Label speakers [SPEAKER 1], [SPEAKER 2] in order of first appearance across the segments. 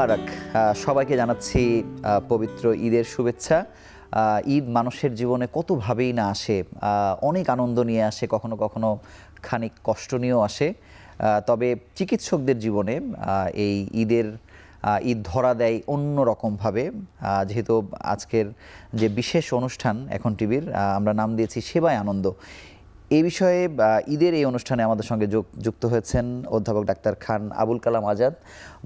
[SPEAKER 1] মোবারক। সবাইকে জানাচ্ছি পবিত্র ঈদের শুভেচ্ছা। ঈদ মানুষের জীবনে কতভাবেই না আসে, অনেক আনন্দ নিয়ে আসে, কখনো কখনো খানিক কষ্ট নিয়েও আসে। তবে চিকিৎসকদের জীবনে এই ঈদ ধরা দেয় অন্য রকমভাবে। যেহেতু আজকের যে বিশেষ অনুষ্ঠান এখন টিভির, আমরা নাম দিয়েছি সেবায় আনন্দ। এই বিষয়ে ঈদের এই অনুষ্ঠানে আমাদের সঙ্গে যুক্ত হয়েছেন অধ্যাপক ডাক্তার খান Abul Kalam Azad,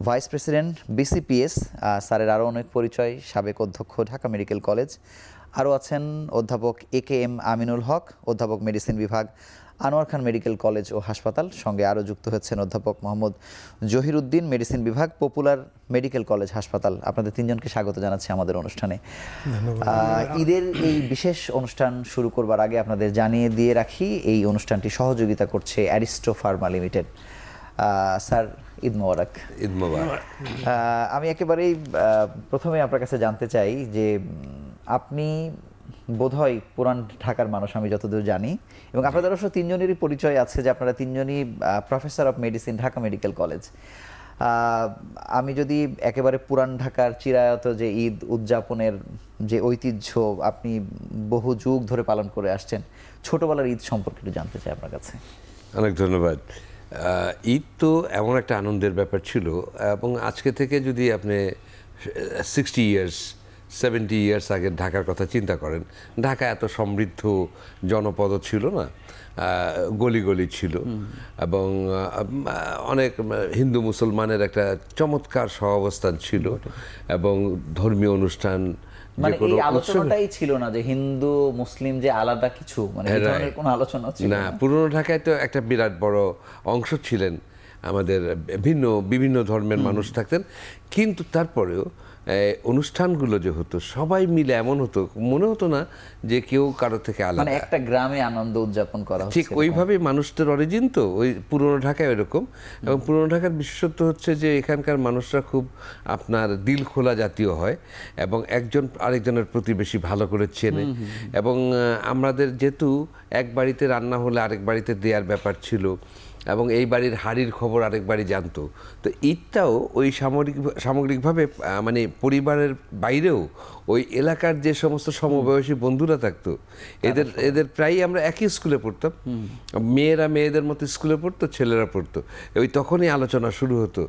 [SPEAKER 1] vice president BCPS. স্যারের আরও অনেক পরিচয়, সাবেক অধ্যক্ষ ঢাকা মেডিকেল কলেজ। আরও আছেন অধ্যাপক AKM আমিনুল হক, অধ্যাপক মেডিসিন বিভাগ, আনোয়ার খান মেডিকেল কলেজ ও হাসপাতাল। সঙ্গে আরও যুক্ত হচ্ছেন অধ্যাপক মোহাম্মদ জহিরুদ্দিন, মেডিসিন বিভাগ, পপুলার মেডিকেল কলেজ হাসপাতাল। আপনাদের তিনজনকে স্বাগত জানাচ্ছি আমাদের অনুষ্ঠানে। ঈদের এই বিশেষ অনুষ্ঠান শুরু করবার আগে আপনাদের জানিয়ে দিয়ে রাখি, এই অনুষ্ঠানটি সহযোগিতা করছে অ্যারিস্টো ফার্মা লিমিটেড। স্যার, ঈদ মোবারক।
[SPEAKER 2] ঈদ মোবারক।
[SPEAKER 1] আমি একেবারেই প্রথমে আপনার কাছে জানতে চাই যে আপনি বোধহয় পুরান ঢাকার মানুষ, আমি যতদূর জানি, এবং আপনাদের অবশ্য তিনজনেরই পরিচয় আছে যে আপনারা তিনজনই professor of medicine, Dhaka medical college. আমি যদি একেবারে পুরান ঢাকার চিরায়ত যে ঈদ উদযাপনের যে ঐতিহ্য আপনি বহু যুগ ধরে পালন করে আসছেন, ছোটবেলার ঈদ সম্পর্কে একটু জানতে চাই আপনার কাছে।
[SPEAKER 2] অনেক ধন্যবাদ। ঈদ তো এমন একটা আনন্দের ব্যাপার ছিল, এবং আজকে থেকে যদি আপনি 60 ইয়ার্স 70 ইয়ার্স আগে ঢাকার কথা চিন্তা করেন, ঢাকা এত সমৃদ্ধ জনপদ ছিল না, গলি গলি ছিল, এবং অনেক হিন্দু মুসলমানের একটা চমৎকার সহাবস্থান ছিল, এবং ধর্মীয় অনুষ্ঠান,
[SPEAKER 1] মানে এই আলোচনাটাই ছিল না যে হিন্দু মুসলিম যে আলাদা কিছু, মানে এই ধরনের কোনো আলোচনা ছিল
[SPEAKER 2] না। পুরনো ঢাকায় তো একটা বিরাট বড় অংশ ছিলেন আমাদের বিভিন্ন ধর্মের মানুষ থাকতেন, কিন্তু তারপরেও অনুষ্ঠানগুলো যে হতো সবাই মিলে, এমন হতো মনে হতো না যে কেউ কারো থেকে আলাদা,
[SPEAKER 1] মানে একটা গ্রামে আনন্দ উদযাপন করা হচ্ছে।
[SPEAKER 2] ঠিক ওইভাবেই মানুষদের অরিজিন তো ওই পুরনো ঢাকায় এরকম। এবং পুরনো ঢাকার বিশেষত্ব হচ্ছে যে এখানকার মানুষরা খুব আপনার দিল খোলা জাতীয় হয়, এবং একজন আরেকজনের প্রতি বেশি ভালো করে চেনে। এবং আমাদের যেহেতু এক বাড়িতে রান্না হলে আরেক বাড়িতে দেওয়ার ব্যাপার ছিল, এবং এই বাড়ির হাড়ির খবর আরেক বাড়ি জানতো। তো ঈদটাও ওই সামগ্রিকভাবে মানে পরিবারের বাইরেও ওই এলাকার যে সমস্ত সমবয়সী বন্ধুরা থাকতো, এদের প্রায়ই আমরা একই স্কুলে পড়তাম। মেয়েরা মেয়েদের মতো স্কুলে পড়তো, ছেলেরা পড়তো। ওই তখনই আলোচনা শুরু হতো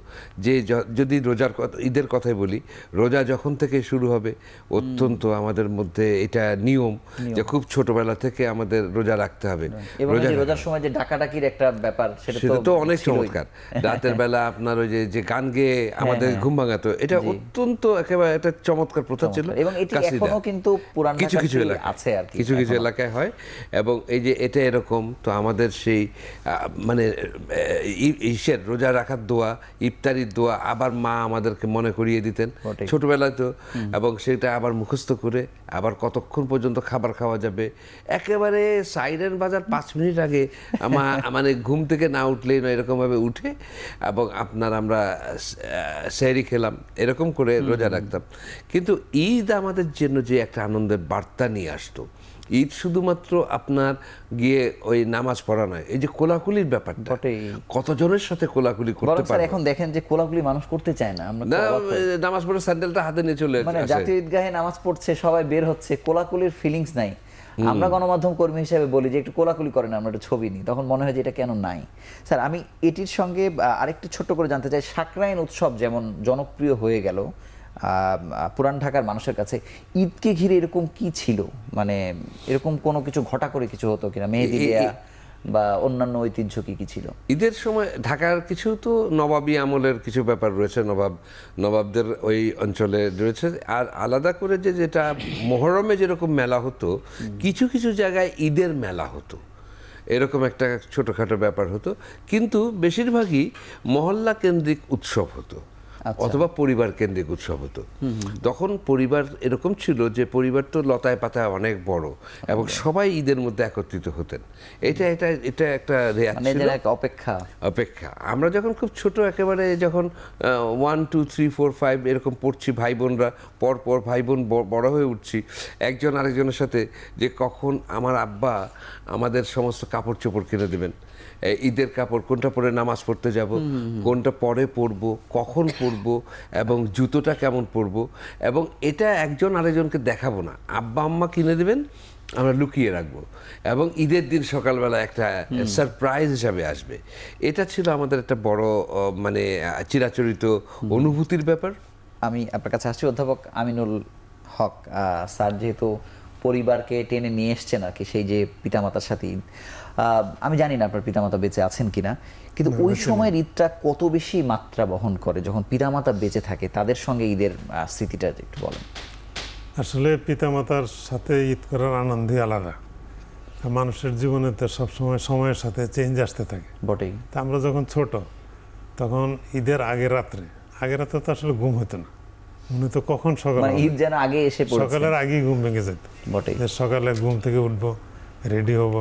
[SPEAKER 2] যে যদি রোজার ঈদের কথাই বলি, রোজা যখন থেকে শুরু হবে, অত্যন্ত আমাদের মধ্যে এটা নিয়ম যে খুব ছোটবেলা থেকে আমাদের রোজা রাখতে হবে।
[SPEAKER 1] রোজার সময় যে ডাকাডাকির একটা ব্যাপার, সেটা
[SPEAKER 2] তো অনেক চমৎকার। রাতের বেলা আপনার ওই যে গান গেয়ে আমাদের ঘুম ভাঙাতো, এটা অত্যন্ত একেবারে একটা চমৎকার প্রথা ছিল।
[SPEAKER 1] এবং এটি এখনো কিন্তু পুরান
[SPEAKER 2] কিছু কিছু এলাকায়
[SPEAKER 1] আছে, আর
[SPEAKER 2] কিছু কিছু এলাকায় হয়। এবং এই যে এটা এরকম, তো আমাদের সেই মানে ঈদের রোজা রাখার দোয়া, ইফতারির দোয়া আবার মা আমাদেরকে মনে করিয়ে দিতেন ছোটবেলায় তো, এবং সেটা আবার মুখস্থ করে আবার কতক্ষণ পর্যন্ত খাবার খাওয়া যাবে, একেবারে সাইরেন বাজার 5 মিনিট আগে মানে ঘুম থেকে না উঠলেই নয়, এরকমভাবে উঠে এবং আমরা সেহরি খেলাম, এরকম করে রোজা রাখতাম। কিন্তু ঈদ আমাদের জন্য যে একটা আনন্দের বার্তা নিয়ে আসতো, ঈদ শুধুমাত্র আপনার গিয়ে ওই নামাজ পড়া নয়, এই যে কোলাকুলির ব্যাপারটা, কতজনের সাথে কোলাকুলি করতে পারে।
[SPEAKER 1] এখন দেখেন যে কোলাকুলি মানুষ করতে চায় না।
[SPEAKER 2] নামাজ পড়ে স্যান্ডেলটা হাতে নিয়ে চলে
[SPEAKER 1] মানে জাতীয় ঈদগাহে নামাজ পড়ছে, সবাই বের হচ্ছে, কোলাকুলির ফিলিংস নাই। আমরা গণমাধ্যম কর্মী হিসেবে বলি যে একটু কোলাকুলি করেন, আমরা একটা ছবি নিই, তখন মনে হয় যে এটা কেন নাই। স্যার, আমি এটির সঙ্গে আরেকটু ছোট্ট করে জানতে চাই, সাকরাইন উৎসব যেমন জনপ্রিয় হয়ে গেল পুরান ঢাকার মানুষের কাছে, ঈদকে ঘিরে এরকম কি ছিল? মানে এরকম কোনো কিছু ঘটা করে কিছু হতো কিনা, মেহেদি দেয়া বা অন্যান্য ঐতিহ্য কি ছিল
[SPEAKER 2] ঈদের সময়? ঢাকার কিছু তো নবাবী আমলের কিছু ব্যাপার রয়েছে, নবাবদের ওই অঞ্চলে রয়েছে। আর আলাদা করে যেটা মোহরমে যেরকম মেলা হতো, কিছু কিছু জায়গায় ঈদের মেলা হতো, এরকম একটা ছোটোখাটো ব্যাপার হতো। কিন্তু বেশিরভাগই মহল্লা কেন্দ্রিক উৎসব হতো, অথবা পরিবার কেন্দ্রিক উৎসব হতো। তখন পরিবার এরকম ছিল যে পরিবার তো লতায় পাতায় অনেক বড়, এবং সবাই ঈদের মধ্যে একত্রিত হতেন। এটা একটা রেয়াজ ছিল, অপেক্ষা। আমরা যখন খুব ছোট, একেবারে যখন 1 2 3 4 5 এরকম পড়ছি, ভাই বোনরা পর ভাই বোন বড় হয়ে উঠছি, একজন আরেকজনের সাথে, যে কখন আমার আব্বা আমাদের সমস্ত কাপড় চোপড় কিনে দেবেন, ঈদের কাপড় কোনটা পরে নামাজ পড়তে যাব, কোনটা পরে পরবো, কখন পরবো, পরবো এবং জুতোটা কেমন পরবো, এবং এটা একজন আরেকজনকে দেখাবো না, আব্বা আম্মা কিনে দেবেন, আমরা লুকিয়ে রাখবো, এবং ঈদের দিন সকালবেলা একটা সারপ্রাইজ হিসাবে আসবে। এটা ছিল আমাদের একটা বড় মানে চিরাচরিত অনুভূতির ব্যাপার।
[SPEAKER 1] আমি আপনার কাছে আসছি অধ্যাপক আমিনুল হক স্যার, যেহেতু পরিবারকে টেনে নিয়ে এসছেন আর কি, সেই যে পিতামাতার সাথে ঈদ, আমি জানি না আপনার পিতামাতা বেঁচে আছেন কিনা, কিন্তু ওই সময়ের ঈদটা কত বেশি মাত্রা বহন করে যখন পিতামাতা বেঁচে থাকে, তাদের সঙ্গে ঈদের স্মৃতিটা একটু বলেন।
[SPEAKER 3] আসলে পিতামাতার সাথে ঈদ করার আনন্দই আলাদা। মানুষের জীবনে তো সবসময় সময়ের সাথে চেঞ্জ আসতে থাকে।
[SPEAKER 1] বটেই।
[SPEAKER 3] তা আমরা যখন ছোট, তখন ঈদের আগের রাত্রে তো আসলে ঘুম হতো না, মনে তো কখন সকাল
[SPEAKER 1] মানে
[SPEAKER 3] হবে।
[SPEAKER 1] ঈদ যেন আগে এসে পড়েছে।
[SPEAKER 3] সকালের আগেই ঘুম ভেঙে যেত।
[SPEAKER 1] বটেই।
[SPEAKER 3] যে সকালে ঘুম থেকে উঠবো, রেডি হব,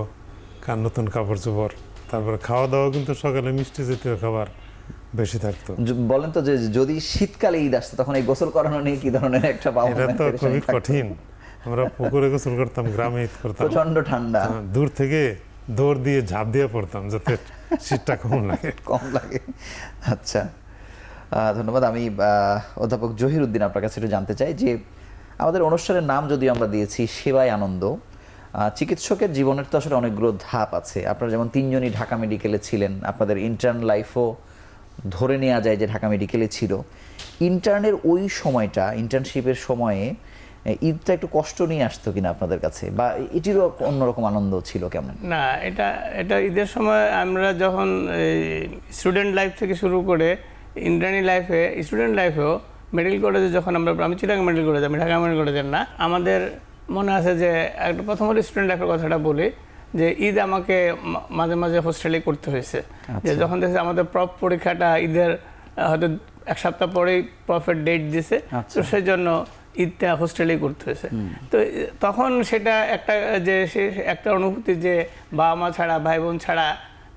[SPEAKER 3] নতুন কাপড় চোপড়, তারপরে খাওয়া দাওয়া কিন্তু সকালে মিষ্টি জাতীয় খাবার বেশি থাকতো।
[SPEAKER 1] বলেন তো, যে যদি শীতকালে ঈদ আসতো তখন এই গোসল করানো নিয়ে কি ধরনের একটা
[SPEAKER 3] এটা তো খুবই কঠিন। আমরা পুকুরে গোসল করতাম, গ্রামে ঈদ করতাম,
[SPEAKER 1] প্রচন্ড ঠান্ডা,
[SPEAKER 3] দূর থেকে দৌড় দিয়ে ঝাঁপ দিয়ে পড়তাম যাতে শীতটা কম লাগে।
[SPEAKER 1] কম লাগে। আচ্ছা, ধন্যবাদ। আমি অধ্যাপক জহিরুদ্দিন আপনার কাছে একটু জানতে চাই যে আমাদের অনুষ্ঠানের নাম যদিও আমরা দিয়েছি সেবায় আনন্দ, চিকিৎসকের জীবনের তো আসলে অনেকগুলো ধাপ আছে। আপনারা যেমন তিনজনই ঢাকা মেডিকেলে ছিলেন, আপনাদের ইন্টার্ন লাইফও ধরে নেওয়া যায় যে ঢাকা মেডিকেলে ছিল। ইন্টার্নের ওই সময়টা, ইন্টার্নশিপের সময়ে ঈদটা একটু কষ্ট নিয়ে আসতো কিনা আপনাদের কাছে, বা এটিরও অন্যরকম আনন্দ ছিল কেমন?
[SPEAKER 4] না, এটা ঈদের সময় আমরা যখন স্টুডেন্ট লাইফ থেকে শুরু করে ইন্টার্নি লাইফে, স্টুডেন্ট লাইফেও মেডিকেল কলেজে যখন আমি চিটাগাং মেডিকেল কলেজে, আমি ঢাকা মেডিকেল কলেজের না, আমাদের মনে আছে যে একটা প্রথম স্টুডেন্ট লাইফের কথাটা বলি, যে ঈদ আমাকে মাঝে মাঝে হোস্টেলে করতে হয়েছে। যে যখন দেখছি আমাদের প্রপ পরীক্ষাটা ঈদের হয়তো এক সপ্তাহ পরেই প্রফের ডেট দিছে, তো সেই জন্য ঈদটা হোস্টেলেই করতে হয়েছে। তো তখন সেটা একটা অনুভূতি যে বাবা মা ছাড়া, ভাই বোন ছাড়া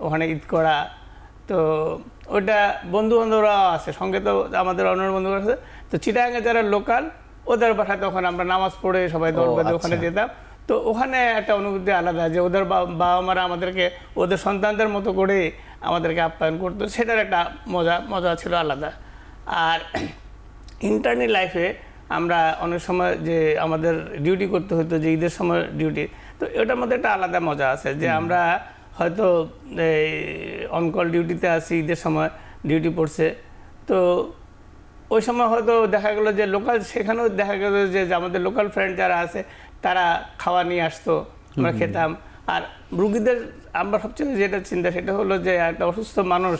[SPEAKER 4] ওখানে ঈদ করা। তো ওইটা বন্ধু বান্ধবরাও আছে সঙ্গে, তো আমাদের অন্য বন্ধু আছে। তো চিটাগাঙে যারা লোকাল, ওদের বাসায় তখন আমরা নামাজ পড়ে সবাই দল বেঁধে ওখানে যেতাম। তো ওখানে একটা অনুভূতি আলাদা, যে ওদের বাবা মারা আমাদেরকে ওদের সন্তানদের মতো করে আমাদেরকে আপ্যায়ন করতো, সেটার একটা মজা ছিল আলাদা। আর ইন্টার্নি লাইফে আমরা অনেক সময় যে আমাদের ডিউটি করতে হতো, যে ঈদের সময় ডিউটি, তো এটার মধ্যে একটা আলাদা মজা আছে যে আমরা হয়তো অনকল ডিউটিতে আছি, ঈদের সময় ডিউটি পড়ছে, তো ওই সময় হয়তো দেখা গেলো যে লোকাল, সেখানেও দেখা গেল যে আমাদের লোকাল ফ্রেন্ড যারা আছে তারা খাওয়া নিয়ে আসতো, আমরা খেতাম। আর রুগীদের আমরা সবচেয়ে যেটা চিন্তা, সেটা হলো যে একটা অসুস্থ মানুষ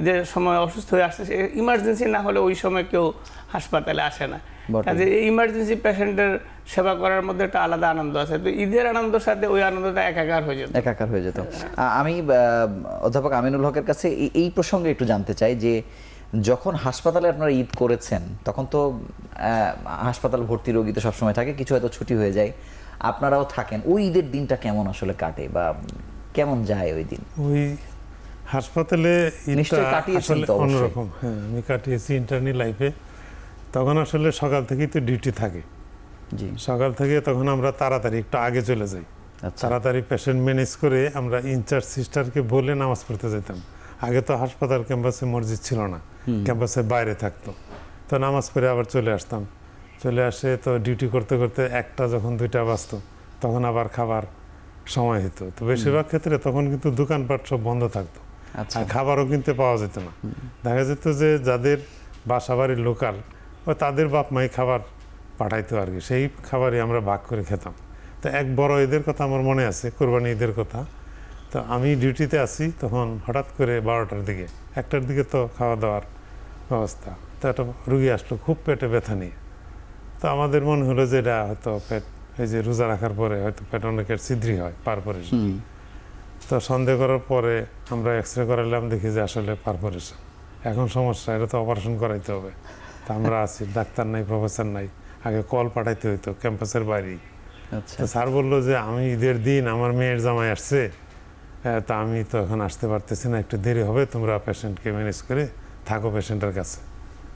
[SPEAKER 4] ঈদের সময় অসুস্থ হয়ে আসছে, ইমার্জেন্সি না হলে ওই সময় কেউ হাসপাতালে আসে না, কাজে এই ইমার্জেন্সি পেশেন্টের সেবা করার মধ্যে একটা আলাদা আনন্দ আছে। তো ঈদের আনন্দের সাথে ওই আনন্দটা একাকার হয়ে যেত।
[SPEAKER 1] আমি অধ্যাপক আমিনুল হকের কাছে এই প্রসঙ্গে একটু জানতে চাই যে যখন হাসপাতালে আপনারা ঈদ করেছেন, তখন তো হাসপাতাল ভর্তি রোগী তো সবসময় থাকে, কিছু হয়তো ছুটি হয়ে যায়, আপনারাও থাকেন। ওই ঈদের দিনটা কেমন আসলে কাটে, বা কেমন যায় ওই দিন?
[SPEAKER 3] ওই হাসপাতালে
[SPEAKER 1] নিশ্চয়ই কাটিয়েছেন তো?
[SPEAKER 3] অন্যরকম। হ্যাঁ, আমি কাটিয়েছি ইন্টার্নি লাইফে। তখন আসলে সকাল থেকেই তো ডিউটি থাকে।
[SPEAKER 1] জি।
[SPEAKER 3] সকাল থেকে তখন আমরা তাড়াতাড়ি একটু আগে চলে যাই, তাড়াতাড়ি পেশেন্ট ম্যানেজ করে আমরা ইনচার্জ সিস্টারকে বলে নামাজ পড়তে যেতাম। আগে তো হাসপাতাল ক্যাম্পাসে মসজিদ ছিল না, ক্যাম্পাসের বাইরে থাকতো, তো নামাজ পড়ে আবার চলে আসতাম। চলে আসে তো ডিউটি করতে করতে 1টা যখন 2টা বাজতো, তখন আবার খাবার সময় হতো। তো বেশিরভাগ ক্ষেত্রে তখন কিন্তু দোকানপাট সব বন্ধ থাকতো, আর খাবারও কিনতে পাওয়া যেত না। দেখা যেত যে যাদের বাসা বাড়ির লোকাল, ও তাদের বাপ মাই খাবার পাঠাইতো আর কি, সেই খাবারই আমরা ভাগ করে খেতাম। তো এক বড় ঈদের কথা আমার মনে আছে, কোরবানি ঈদের কথা। তো আমি ডিউটিতে আছি, তখন হঠাৎ করে 12টার দিকে, 1টার দিকে তো খাওয়া দাওয়ার ব্যবস্থা, তো একটা রুগী আসলো খুব পেটে ব্যথা নিয়ে। তো আমাদের মনে হলো যে এটা হয়তো পেট, এই যে রোজা রাখার পরে হয়তো পেট অনেকের ছিদ্রি হয়, পারফোরেশন। তো সন্দেহ করার পরে আমরা এক্সরে করালাম, দেখি যে আসলে পারফোরেশন। এখন সমস্যা, এটা তো অপারেশন করাইতে হবে। তা আমরা আছি, ডাক্তার নাই, প্রফেসর নাই, আগে কল পাঠাইতে হইতো ক্যাম্পাসের বাইরেই। তো স্যার বললো যে আমি ঈদের দিন আমার মেয়ের জামাই আসছে, তা আমি তো এখন আসতে পারতেছি না, একটু দেরি হবে, তোমরা পেশেন্টকে ম্যানেজ করে থাকো পেশেন্টের কাছে।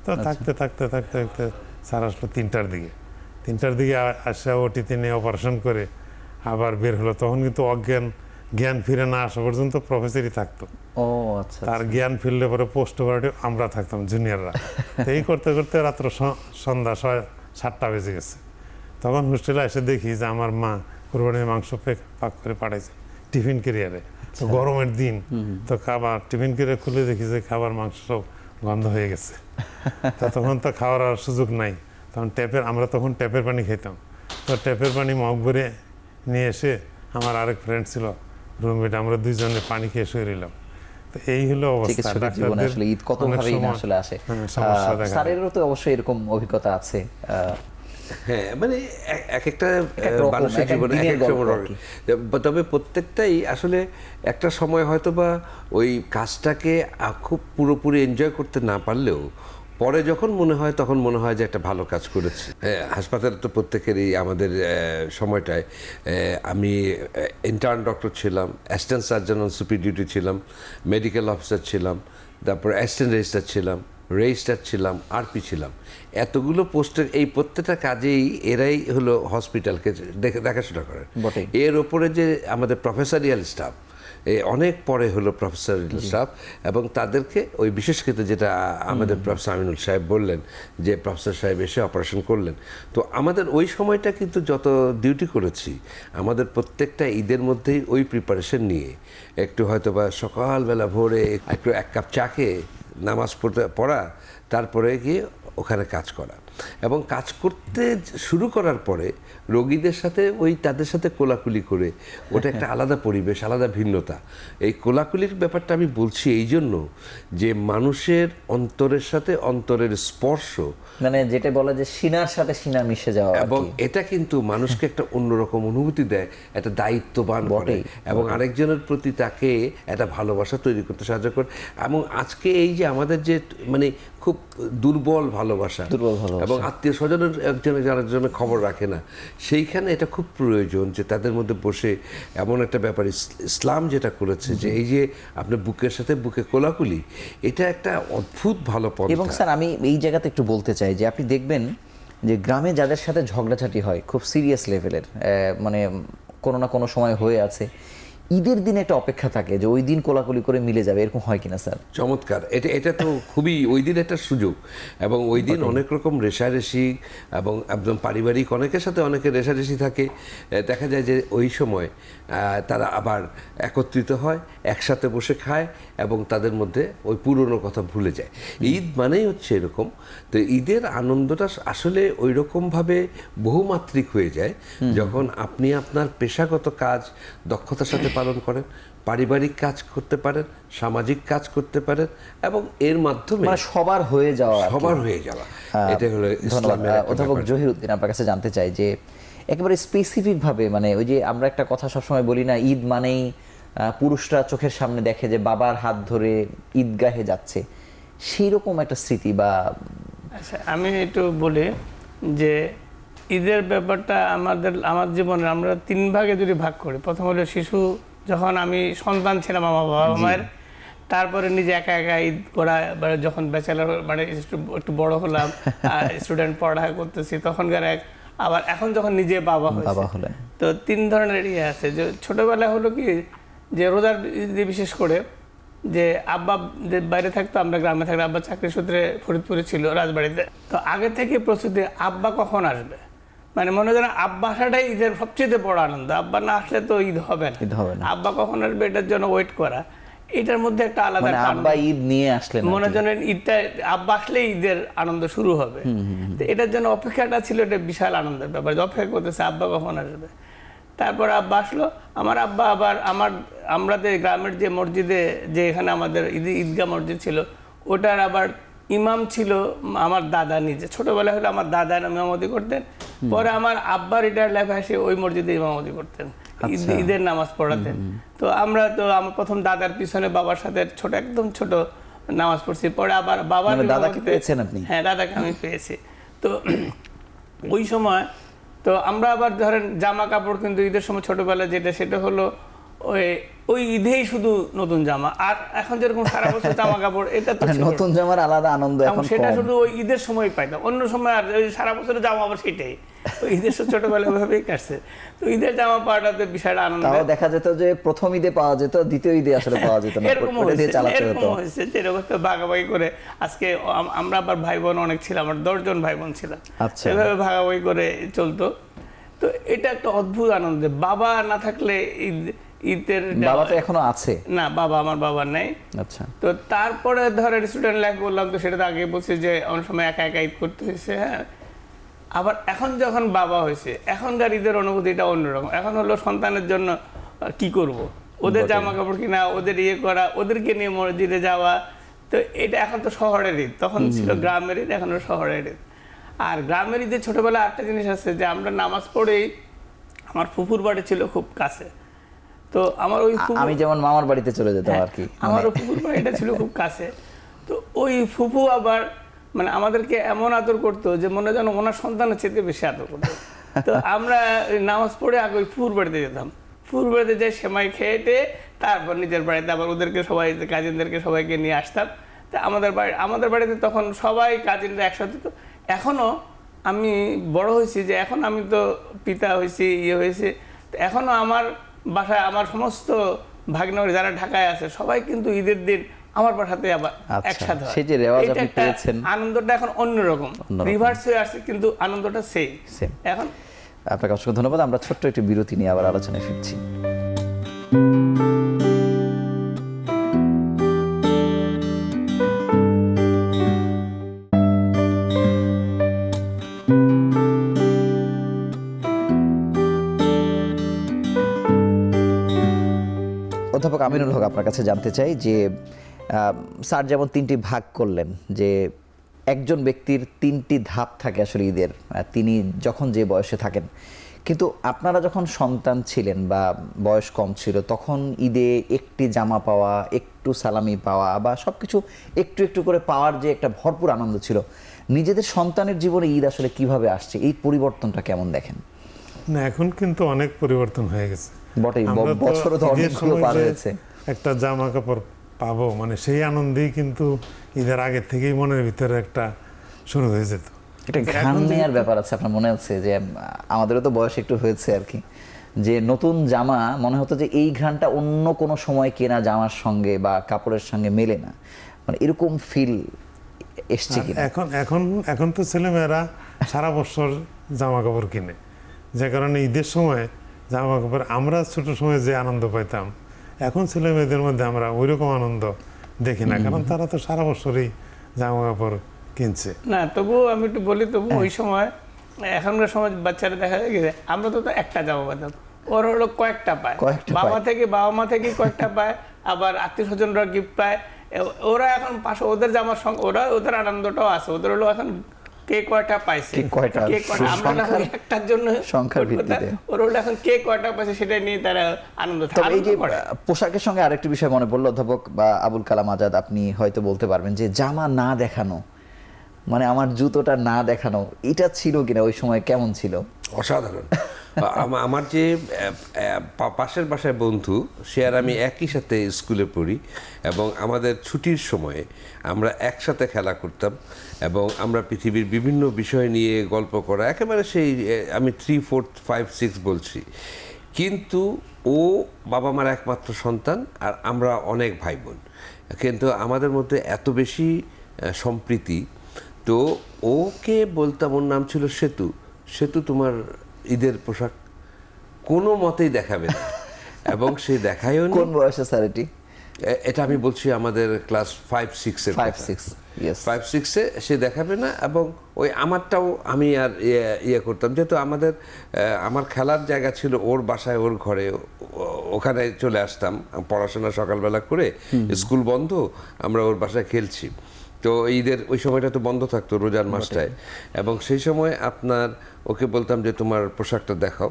[SPEAKER 3] তো থাকতে থাকতে থাকতে থাকতে স্যার আসলো 3টার দিকে। 3টার দিকে আসা ওটিতে নিয়ে অপারেশন করে আবার বের হলো। তখন কিন্তু অজ্ঞান জ্ঞান ফিরে না আসা পর্যন্ত প্রফেসরই থাকতো।
[SPEAKER 1] ও আচ্ছা।
[SPEAKER 3] তার জ্ঞান ফিরলে পরে পোস্ট ওভারডে আমরা থাকতাম জুনিয়ররা। তো এই করতে করতে রাত্র সন্ধ্যা 7টা বেজে গেছে। তখন হোস্টেলে এসে দেখি যে আমার মা কোরবানির মাংস পাক করে পাঠাইছে টিফিন ক্যারিয়ারে। তো গরমের দিন, তো খাবার টিফিন ক্যারিয়ার খুলে দেখি যে খাবার মাংস সব গন্ধ হয়ে গেছে। তা তখন তো খাওয়ার আর সুযোগ নাই, তখন আমরা তখন ট্যাপের পানি খেতাম। তো ট্যাপের পানি মগ ভরে নিয়ে এসে আমার আরেক ফ্রেন্ড ছিল রুমমেট, আমরা দুইজনে পানি খেয়ে শুয়ে রইলাম। তো এই হলো অবস্থা।
[SPEAKER 1] চিকিৎসকের জীবনে আসলে ঈদ কত ভাবেই না আসলে আসে।
[SPEAKER 3] সমস্যা দেখা যায়।
[SPEAKER 1] স্যারেরও তো অবশ্যই এরকম অভিজ্ঞতা আছে।
[SPEAKER 2] হ্যাঁ, মানে এক একটা
[SPEAKER 1] এক রকম,
[SPEAKER 2] মানুষের
[SPEAKER 1] এক এক
[SPEAKER 2] জীবনে এক
[SPEAKER 1] দিনের
[SPEAKER 2] এক
[SPEAKER 1] গল্প
[SPEAKER 2] সময়
[SPEAKER 1] আর কি।
[SPEAKER 2] তবে প্রত্যেকটাই আসলে একটা সময় হয়তো বা ওই কাজটাকে খুব পুরোপুরি এনজয় করতে না পারলেও পরে যখন মনে হয় তখন মনে হয় যে একটা ভালো কাজ করেছে। হাসপাতালে তো প্রত্যেকেরই আমাদের সময়টায় আমি ইন্টার্ন ডক্টর ছিলাম, অ্যাসিস্ট্যান্ট সার্জন অন সুপির ডিউটি ছিলাম, মেডিকেল অফিসার ছিলাম, তারপর অ্যাসিস্ট্যান্ট রেজিস্ট্রার ছিলাম, রেজিস্ট্রার ছিলাম, আরপি ছিলাম। এতগুলো পোস্টের এই প্রত্যেকটা কাজেই এরাই হলো হসপিটালকে দেখাশোনা করেন।
[SPEAKER 1] বটেই।
[SPEAKER 2] এর ওপরে যে আমাদের প্রফেসরিয়াল স্টাফ, অনেক পরে হলো প্রফেসরিয়াল স্টাফ, এবং তাদেরকে ওই বিশেষ ক্ষেত্রে যেটা আমাদের প্রফেসর আমিনুল সাহেব বললেন যে প্রফেসর সাহেব এসে অপারেশন করলেন, তো আমাদের ওই সময়টা কিন্তু যত ডিউটি করেছি আমাদের প্রত্যেকটা ঈদের মধ্যেই ওই প্রিপারেশন নিয়ে একটু হয়তো বা সকালবেলা ভোরে একটু 1 কাপ চা খেয়ে নামাজ পড়া, তারপরে গিয়ে ওখানে কাজ করা, এবং কাজ করতে শুরু করার পরে রোগীদের সাথে তাদের সাথে কোলাকুলি করে ওটা একটা আলাদা পরিবেশ, আলাদা ভিন্নতা। এই কোলাকুলির ব্যাপারটা আমি বলছি এই জন্য যে মানুষের অন্তরের সাথে অন্তরের স্পর্শ,
[SPEAKER 1] মানে যেটা বলা যে সিনার সাথে সিনা মিশে যাওয়া আর
[SPEAKER 2] এবং
[SPEAKER 1] কি।
[SPEAKER 2] এটা কিন্তু মানুষকে একটা অন্যরকম অনুভূতি দেয়, একটা দায়িত্ববান করে, এবং আরেকজনের প্রতি তাকে একটা ভালোবাসা তৈরি করতে সাহায্য করে। এবং আজকে এই যে আমাদের যে মানে খুব দুর্বল ভালোবাসা এবং আত্মীয় স্বজনের একজনের আরেকজনের খবর রাখে না, সেইখানে এটা খুব প্রয়োজন যে তাদের মধ্যে বসে এমন একটা ব্যাপার ইসলাম যেটা করেছে যে এই যে আপনার বুকের সাথে বুকে কোলাকুলি, এটা একটা অদ্ভুত ভালো পন্থা।
[SPEAKER 1] এবং স্যার আমি এই জায়গাতে একটু বলতে চাই যে আপনি দেখবেন যে গ্রামে যাদের সাথে ঝগড়াঝাটি হয় খুব সিরিয়াস লেভেলের, মানে কোনো না কোনো সময় হয়ে আছে, ঈদের দিনে একটা অপেক্ষা থাকে যে ওই দিন কোলাকুলি করে মিলে যাবে, এরকম হয় কিনা স্যার?
[SPEAKER 2] চমৎকার, এটা তো খুবই ওই দিন একটা সুযোগ, এবং ওই দিন অনেক রকম রেশারেশি এবং একদম পারিবারিক অনেকের সাথে অনেকের রেশারেশি থাকে। দেখা যায় যে ওই সময় তারা আবার একত্রিত হয়, একসাথে বসে খায়, এবং তাদের মধ্যে ওই পুরনো কথা ভুলে যায়। ঈদ মানেই হচ্ছে এরকম। তো ঈদের আনন্দটা আসলে ওই রকমভাবে বহুমাত্রিক হয়ে যায় যখন আপনি আপনার পেশাগত কাজ দক্ষতার সাথে পালন করেন, পারিবারিক কাজ করতে পারেন, সামাজিক কাজ করতে পারেন, এবং এর মাধ্যমে
[SPEAKER 1] মানে সবার হয়ে যাওয়া।
[SPEAKER 2] এটা হলো ইসলামের একটা
[SPEAKER 1] অধ্যাপক
[SPEAKER 2] ব্যাপার।
[SPEAKER 1] জহিরুদ্দিন, আপনার কাছে জানতে চাই যে একেবারে স্পেসিফিক ভাবে, মানে ওই যে আমরা একটা কথা সবসময় বলি না, ঈদ মানেই পুরুষরা চোখের সামনে দেখে যে বাবার হাত ধরে ঈদগাহে যাচ্ছে, সেই রকম একটা স্মৃতি বা।
[SPEAKER 4] আচ্ছা, আমি একটু বলি যে ঈদের ব্যাপারটা আমার জীবনে আমরা 3 ভাগে যদি ভাগ করি। প্রথম হলো শিশু, যখন আমি সন্তান ছিলাম আমার বাবা মায়ের, তারপরে নিজে একা একা ঈদ করা, যখন ব্যাচেলার মানে একটু বড় হলাম, স্টুডেন্ট পড়ালেখা করতেছি, তখনকার আবার এখন যখন নিজে বাবা হলেন, তো 3 ধরনের ইয়ে আছে। যে ছোটবেলায় হলো কি যে রোজার ঈদে বিশেষ করে যে আব্বা বাইরে থাকতো, আমরা গ্রামে থাকতাম, আব্বা চাকরি সূত্রে ফরিদপুরে ছিল রাজবাড়িতে। তো আগে থেকে প্রস্তুতি আব্বা কখন আসবে, মানে মনে করেন আব্বা আসাটাই ঈদের সবচেয়ে বড় আনন্দ। আব্বা না আসলে তো ঈদ হবে না, আব্বা কখন আসবে এটার জন্য ওয়েট করা, এটার মধ্যে একটা আলাদা
[SPEAKER 1] আব্বা ঈদ নিয়ে আসলে
[SPEAKER 4] মনে জন্য ঈদটা আব্বা আসলে ঈদের আনন্দ শুরু হবে। তো এটার জন্য অপেক্ষাটা ছিল একটা বিশাল আনন্দের ব্যাপার, অপেক্ষা করতেছে আব্বা কখন আসবে। তারপর আব্বা আসলো, আমার আব্বা আবার আমাদের গ্রামের যে মসজিদে, যে এখানে আমাদের ঈদগাহ মসজিদ ছিল, ওটার আবার ইমাম ছিল আমার দাদা নিজে। ছোটবেলা হলে আমার দাদা ইমামতি করতেন, পরে আমার আব্বা রিটায়ার্ড লাইফে এসে ওই মসজিদে ইমামতি করতেন, ঈদের নামাজ পড়াতেন। তো আমার প্রথম দাদার পিছনে বাবার সাথে একদম ছোট নামাজ পড়ছি, পরে আবার বাবার
[SPEAKER 1] দাদাকে পেয়েছেন আপনি?
[SPEAKER 4] হ্যাঁ, দাদাকে আমি পেয়েছি। তো ওই সময় তো আমরা আবার ধরেন জামা কাপড় কিন্তু ঈদের সময় ছোটবেলায় সেটা হলো ওই ঈদেই শুধু নতুন জামা, আর এখন যেরকম সারা বছর জামা কাপড়, এটা তো
[SPEAKER 1] নতুন জামার আলাদা আনন্দ এখন
[SPEAKER 4] সেটা শুধু ওই ঈদের সময় পাইতাম, অন্য সময় আর সারা বছরের জামা আবার সেটাই। ওই ঈদের ছোটবেলা ওইভাবেই কাটছে। তো ঈদের জামা পাওয়াটাতে বিশাল আনন্দ।
[SPEAKER 1] তাও দেখা যেত যে প্রথম ঈদে পাওয়া যেত, দ্বিতীয় ঈদে আসলে পাওয়া যেত না,
[SPEAKER 4] এরকম
[SPEAKER 1] ওটা দিয়ে চালাতে হতো।
[SPEAKER 4] হয়েছে যে এরকম তো ভাগাভাগি করে। আজকে আমরা আবার ভাই বোন অনেক ছিলাম, আমার 10 জন ভাই বোন ছিলাম,
[SPEAKER 1] আচ্ছা।
[SPEAKER 4] এভাবে ভাগাভাগি করে চলতো। তো এটা একটা অদ্ভুত আনন্দ। বাবা না থাকলে ঈদের
[SPEAKER 1] বাবা তো এখনো আছে?
[SPEAKER 4] না, আমার বাবা নেই।
[SPEAKER 1] আচ্ছা।
[SPEAKER 4] তো তারপরে ধরেন স্টুডেন্ট লাইফ বললাম, তো সেটা তো আগে বলছি যে অনেক সময় একা একা ঈদ করতে হয়েছে। হ্যাঁ, আবার এখন যখন বাবা হয়েছে, এখনকার ঈদের অনুভূতিটা অন্যরকম। এখন হলো সন্তানের জন্য কি করব, ওদের জামা কাপড় কিনা, ওদের ইয়ে করা, ওদেরকে নিয়ে মসজিদে যাওয়া। তো এটা এখন তো শহরের ঈদ, তখন ছিল গ্রামের ঈদ, এখন শহরের ঈদ। আর গ্রামের ঈদে ছোটবেলা একটা জিনিস আছে যে আমরা নামাজ পড়েই, আমার ফুফুর বাড়ি ছিল খুব কাছে, তো আমার ওই
[SPEAKER 1] আমি যেমন মামার বাড়িতে চলে যেতাম আর কি,
[SPEAKER 4] আমারও ফুফুর বাড়িটা ছিল খুব কাছে। তো ওই ফুফু আবার মানে আমাদেরকে এমন আদর করতো যে মনে যেন ওনার সন্তানের চেয়ে বেশি আদর করতো। তো আমরা নামাজ পড়ে আগে ওই ফুফুর বাড়িতে যেতাম, ফুফুর বাড়িতে যাই সেমাই খেয়েটে তারপর নিজের বাড়িতে আবার ওদেরকে সবাই, কাজিনদেরকে সবাইকে নিয়ে আসতাম। তা আমাদের বাড়িতে তখন সবাই কাজিনরা একসাথে। তো এখনও আমি বড় হয়েছি, যে এখন আমি তো পিতা হয়েছি, ইয়ে হয়েছে, তো এখনও আমার বাসায় আমার সমস্ত ভাগ্নে যারা ঢাকায় আছে সবাই কিন্তু ঈদের দিন আমার বাসাতে আবার একসাথে হয়।
[SPEAKER 1] সেই যে রেওয়াজ আপনি পেয়েছেন,
[SPEAKER 4] আনন্দটা এখন অন্যরকম, রিভার্স হয়ে আসছে, কিন্তু আনন্দটা সেম। এখন
[SPEAKER 1] আপনাকে অসংখ্য ধন্যবাদ। আমরা ছোট্ট একটি বিরতি নিয়ে আবার আলোচনায় ফিরছি। অধ্যাপক আমিনুল হক, আপনার কাছে জানতে চাই যে স্যার যেমন 3টি ভাগ করলেন, যে একজন ব্যক্তির 3টি ধাপ থাকে আসলে ঈদের, তিনি যখন যে বয়সে থাকেন, কিন্তু আপনারা যখন সন্তান ছিলেন বা বয়স কম ছিল, তখন ঈদে একটি জামা পাওয়া, একটু সালামি পাওয়া বা সব কিছু একটু একটু করে পাওয়ার যে একটা ভরপুর আনন্দ ছিল, নিজেদের সন্তানের জীবনে ঈদ আসলে কিভাবে আসছে, এই পরিবর্তনটা কেমন দেখেন?
[SPEAKER 3] না, এখন কিন্তু অনেক পরিবর্তন হয়ে গেছে
[SPEAKER 1] বটেই, বছরও তো অনেকগুলো পার হয়েছে।
[SPEAKER 3] একটা জামা কাপড় পাবো মানে সেই আনন্দেই কিন্তু ঈদের আগের থেকেই মনের ভিতরে একটা শুরু হয়ে যেত।
[SPEAKER 1] একটা ঘ্রাণ নেওয়ার ব্যাপার আছে, আপনার মনে আছে যে আমাদেরও তো বয়স একটু হয়েছে আর কি, যে নতুন জামা মনে হতো যে এই ঘ্রাণটা অন্য কোনো সময় কেনা জামার সঙ্গে বা কাপড়ের সঙ্গে মেলে না, মানে এরকম ফিল এসছে কিনা?
[SPEAKER 3] এখন তো ছেলেমেয়েরা সারা বছর জামা কাপড় কিনে, যে কারণে ঈদের সময় জামা কাপড় আমরা ছোট সময় যে আনন্দ পাইতাম, এখন ছেলে মেয়েদের মধ্যে আমরা ওইরকম আনন্দ দেখি না, কারণ তারা তো সারা বছরই জামা কাপড় কিনছে।
[SPEAKER 4] না, তবুও আমি একটু বলি, তবু ওই সময় এখনকার সময় বাচ্চারা দেখা যায় গেছে, আমরা তো একটা জামা পাইতাম, ওর হলো কয়েকটা পায়, বাবা মা থেকে কয়েকটা পায়, আবার আত্মীয় স্বজনরা গিফট পায়। ওরা এখন পাশে ওদের জামার সঙ্গে ওদের আনন্দটাও আছে, ওদের হলো এখন কে কয়টা পাইছে, আমরা একটার জন্য
[SPEAKER 1] সংখ্যার ভিত্তিতে
[SPEAKER 4] ওর হলো এখন কে কয়টা পাইছে সেটা নিয়ে তারা আনন্দ থাকে।
[SPEAKER 1] এই যে পোশাকের সঙ্গে আরেকটি বিষয় মনে পড়লো, অধ্যাপক বা আবুল কালাম আজাদ, আপনি হয়তো বলতে পারবেন যে জামা না দেখানো, মানে আমার জুতোটা না দেখানো, এটা ছিল কিনা ওই সময়, কেমন ছিল?
[SPEAKER 2] অসাধারণ। আমার যে পাশের বাসায় বন্ধু, সে আর আমি একই সাথে স্কুলে পড়ি, এবং আমাদের ছুটির সময়ে আমরা একসাথে খেলা করতাম, এবং আমরা পৃথিবীর বিভিন্ন বিষয় নিয়ে গল্প করা, একেবারে সেই আমি 3, 4, 5, 6 বলছি। কিন্তু ও বাবা মার একমাত্র সন্তান, আর আমরা অনেক ভাই বোন, কিন্তু আমাদের মধ্যে এত বেশি সম্প্রীতি। তো ওকে বলতাম, ওর নাম ছিল সেতু, তোমার ঈদের পোশাক কোনো মতেই দেখাবে না, এবং সে দেখায়ও।
[SPEAKER 1] কোন বয়সে স্যার এটি?
[SPEAKER 2] এটা আমি বলছি আমাদের ক্লাস 5, 6-এর 5-6-এ সে দেখাবে না, এবং ওই আমারটাও আমি আর ইয়ে করতাম, যেহেতু আমার খেলার জায়গা ছিল ওর বাসায়, ওর ঘরে, ওখানে চলে আসতাম পড়াশোনা সকালবেলা করে, স্কুল বন্ধ, আমরা ওর বাসায় খেলছি। তো ঈদের ওই সময়টা তো বন্ধ থাকতো রোজার মাসটায়, এবং সেই সময় ওকে বলতাম যে তোমার পোশাকটা দেখাও,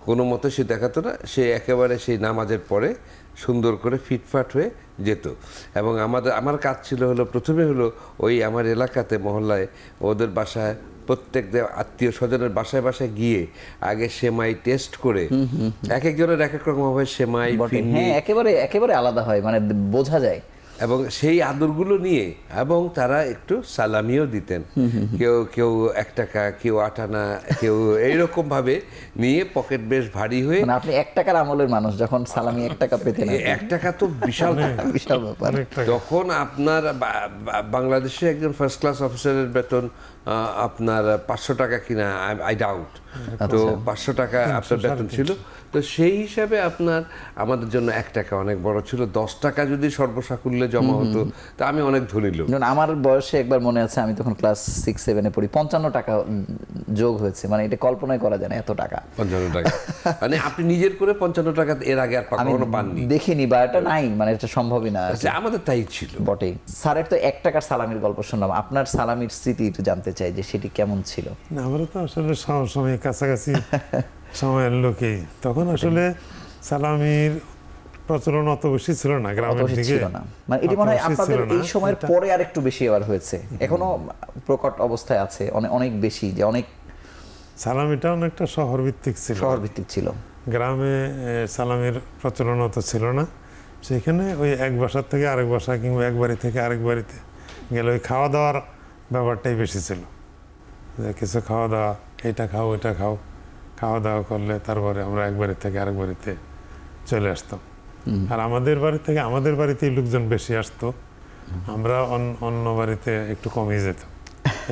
[SPEAKER 2] কোনো মতে সে দেখাতো না, সে একেবারে সেই নামাজের পরে সুন্দর করে ফিটফাট হয়ে যেত। এবং আমার কাজ ছিল প্রথমে ওই আমার এলাকাতে মহল্লায় ওদের বাসায় প্রত্যেক আত্মীয় স্বজনের বাসায় বাসায় গিয়ে আগে সেমাই টেস্ট করে, এক একজনের এক এক রকম হবে সেমাই,
[SPEAKER 1] একেবারে আলাদা হয়, মানে বোঝা যায়।
[SPEAKER 2] এবং সেই আদরগুলো নিয়ে এবং তারা একটু সালামিও দিতেন, কেউ কেউ 1 টাকা, কেউ 8 আনা, কেউ এইরকম ভাবে নিয়ে পকেট বেশ ভারী হয়ে।
[SPEAKER 1] মানে আপনি 1 টাকার আমলের মানুষ, যখন সালামি 1 টাকা পেতেন।
[SPEAKER 2] 1 টাকা তো বিশাল
[SPEAKER 1] বিশাল ব্যাপার।
[SPEAKER 2] তখন আপনার বাংলাদেশে একজন ফার্স্ট ক্লাস অফিসারের বেতন আপনার 500 টাকা কিনা, আই ডাউট। তো 500 টাকা আপনার বেতন ছিল। তো সেই হিসাবে আপনার আমাদের জন্য 1 টাকা অনেক বড় ছিল। 10 টাকা যদি সর্বসাকুল্যে জমা হতো তা আমি অনেক ধনী লোক।
[SPEAKER 1] যেমন আমার বয়সে একবার মনে আছে, আমি তখন ক্লাস 6-7 পড়ি, 55 টাকা যোগ হয়েছে। মানে এটা কল্পনাই করা যায় না, এত টাকা।
[SPEAKER 2] 55 টাকা মানে আপনি নিজের করে 55 টাকা এর আগে আর কখনো পাননি?
[SPEAKER 1] দেখিনি, বা এটা নাই, মানে এটা সম্ভবই না।
[SPEAKER 2] আচ্ছা, আমাদের তাই ছিল
[SPEAKER 1] বটেই। স্যারের তো 1 টাকার সালামির গল্প শুনলাম, আপনার সালামির স্মৃতি একটু জানতে চাই যে সেটি কেমন ছিল।
[SPEAKER 3] না, আমরা তো আসলে সময় কাছাকাছি সময়ের লোকেই, তখন আসলে সালামির প্রচলন অত বেশি ছিল না গ্রামের দিকে,
[SPEAKER 1] ছিল না। মানে এটি মনে হয় আপনাদের এই সময়ের পরে আর একটু বেশি এবার হয়েছে, এখনো প্রকট অবস্থায় আছে, অনেক বেশি, যে অনেক
[SPEAKER 3] সালামিটা অনেকটা শহর ভিত্তিক ছিল,
[SPEAKER 1] ছিল।
[SPEAKER 3] গ্রামে সালামির প্রচলন অত ছিল না। সেখানে ওই এক বাসার থেকে আরেক বাসা কিংবা এক বাড়ি থেকে আরেক বাড়িতে গেলে ওই খাওয়া দাওয়ার ব্যাপারটাই বেশি ছিল, যে কিছু খাওয়া দাওয়া, এটা খাও ওইটা খাও, খাওয়া দাওয়া করলে তারপরে আমরা এক বাড়ি থেকে আরেক বাড়িতে চলে আসতাম। আর আমাদের বাড়ি থেকে আমাদের বাড়িতেই লোকজন বেশি আসতো, আমরা অন্য বাড়িতে একটু কমে যেতাম,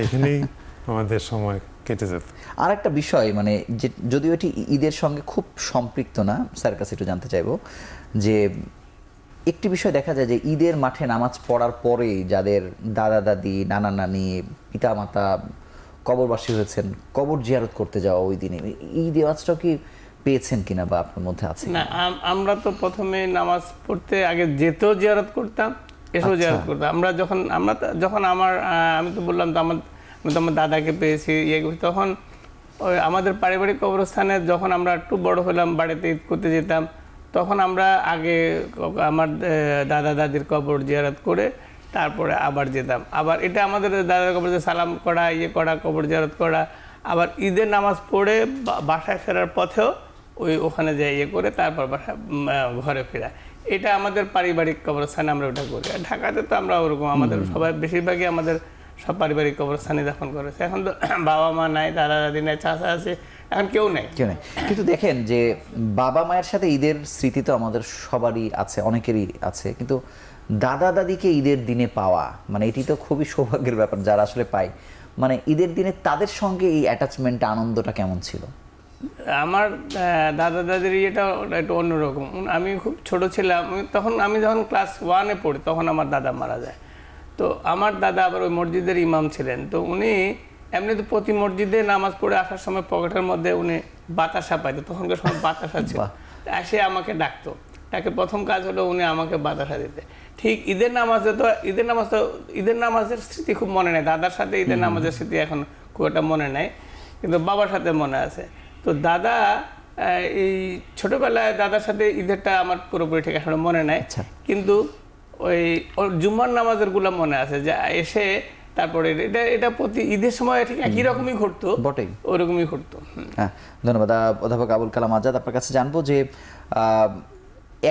[SPEAKER 3] এখানেই আমাদের সময় কেটে যেত।
[SPEAKER 1] আর একটা বিষয়, মানে যে যদিও এটি ঈদের সঙ্গে খুব সম্পৃক্ত না, স্যার কাছে একটু জানতে চাইবো যে একটি বিষয় দেখা যায় যে ঈদের মাঠে নামাজ পড়ার পরে যাদের দাদা দাদি, নানা নানি, পিতা মাতা কবরবাসী হয়েছেন, কবর জিয়ারত করতে যাওয়া ওই দিনে, এই রেওয়াজটাও কি পেয়েছেন কিনা বা আপনার মধ্যে আছে?
[SPEAKER 4] না, আমরা তো প্রথমে নামাজ পড়তে আগে যেতেও জিয়ারত করতাম, এসেও জিয়ারত করতাম। যখন আমি তো বললাম তো আমি তো আমার দাদাকে পেয়েছি, তখন ওই আমাদের পারিবারিক কবরস্থানে যখন আমরা একটু বড় হলাম, বাড়িতে ঈদ করতে যেতাম, তখন আমরা আগে আমার দাদা দাদির কবর জিয়ারত করে তারপরে আবার যেতাম। আবার এটা আমাদের দাদার কবরে সালাম করা, কবর জিয়ারত করা, আবার ঈদের নামাজ পড়ে বাসায় ফেরার পথেও ওখানে যাই করে তারপর ঘরে ফেরা। এটা আমাদের পারিবারিক কবরস্থানে আমরা ওটা করি। আর ঢাকাতে তো আমরা ওরকম আমাদের সবাই বেশিরভাগই আমাদের সব পারিবারিক কবরস্থানে দাফন করেছে। এখন তো বাবা মা নাই, দাদা দাদি নাই, চাচা আছে, এখন কেউ নেই।
[SPEAKER 1] কিন্তু দেখেন যে বাবা মায়ের সাথে ঈদের স্মৃতি তো আমাদের সবারই আছে, অনেকেরই আছে, কিন্তু দাদা দাদিকে ঈদের দিনে পাওয়া, মানে এটি তো খুবই সৌভাগ্যের ব্যাপার যারা আসলে পায়। মানে ঈদের দিনে তাদের সঙ্গে এই অ্যাটাচমেন্টটা, আনন্দটা কেমন ছিল?
[SPEAKER 4] আমার দাদা দাদির এটা একটু অন্যরকম। আমি খুব ছোট ছিলাম তখন, আমি যখন ক্লাস 1-এ পড়ি তখন আমার দাদা মারা যায়। তো আমার দাদা আবার ওই মসজিদের ইমাম ছিলেন। তো উনি এমনিতে প্রতি মসজিদে নামাজ পড়ে আসার সময় পকেটের মধ্যে উনি বাতাসা পাইতো, তখনকার সময় বাতাসা ছিল, এসে আমাকে ডাকতো। তাকে প্রথম কাজ হলো উনি আমাকে বাতাসা দিতে। ঠিক ঈদের নামাজের স্মৃতি খুব মনে নেই, দাদার সাথে ঈদের নামাজের স্মৃতি এখন খুব একটা মনে নেই, কিন্তু বাবার সাথে মনে আছে। তো দাদা এই ছোটবেলায় দাদার সাথে ঈদেরটা আমার পুরোপুরি ঠিক আসলে মনে নাই, কিন্তু ওই ওর জুম্মার নামাজের গুলো মনে আছে, যে এসে তারপরে এটা প্রতি ঈদের সময় ঠিক একই রকমই ঘটতো, বটেই ওরকমই ঘটতো।
[SPEAKER 1] হ্যাঁ, ধন্যবাদ অধ্যাপক আবুল কালাম আজাদ। আপনার কাছে জানবো যে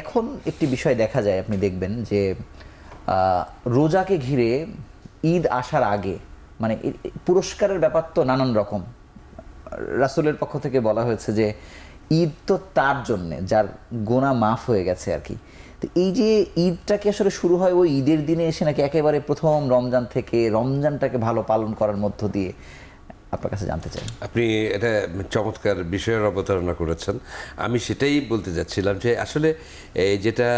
[SPEAKER 1] এখন একটি বিষয় দেখা যায়, আপনি দেখবেন যে রোজাকে ঘিরে ঈদ আসার আগে মানে পুরস্কারের ব্যাপার তো নানান রকম। রাসূলের পক্ষ থেকে বলা হয়েছে যে ঈদ তো তার জন্যে যার গোনা মাফ হয়ে গেছে আর কি। তো এই যে ঈদটা কি আসলে শুরু হয় ওই ঈদের দিনে এসে, নাকি একেবারে প্রথম রমজান থেকে রমজানটাকে ভালো পালন করার মধ্য দিয়ে? আপনার কাছে জানতে চাই।
[SPEAKER 2] আপনি এটা চমৎকার বিষয়ের অবতারণা করেছেন। আমি সেটাই বলতে যাচ্ছিলাম যে আসলে যেটা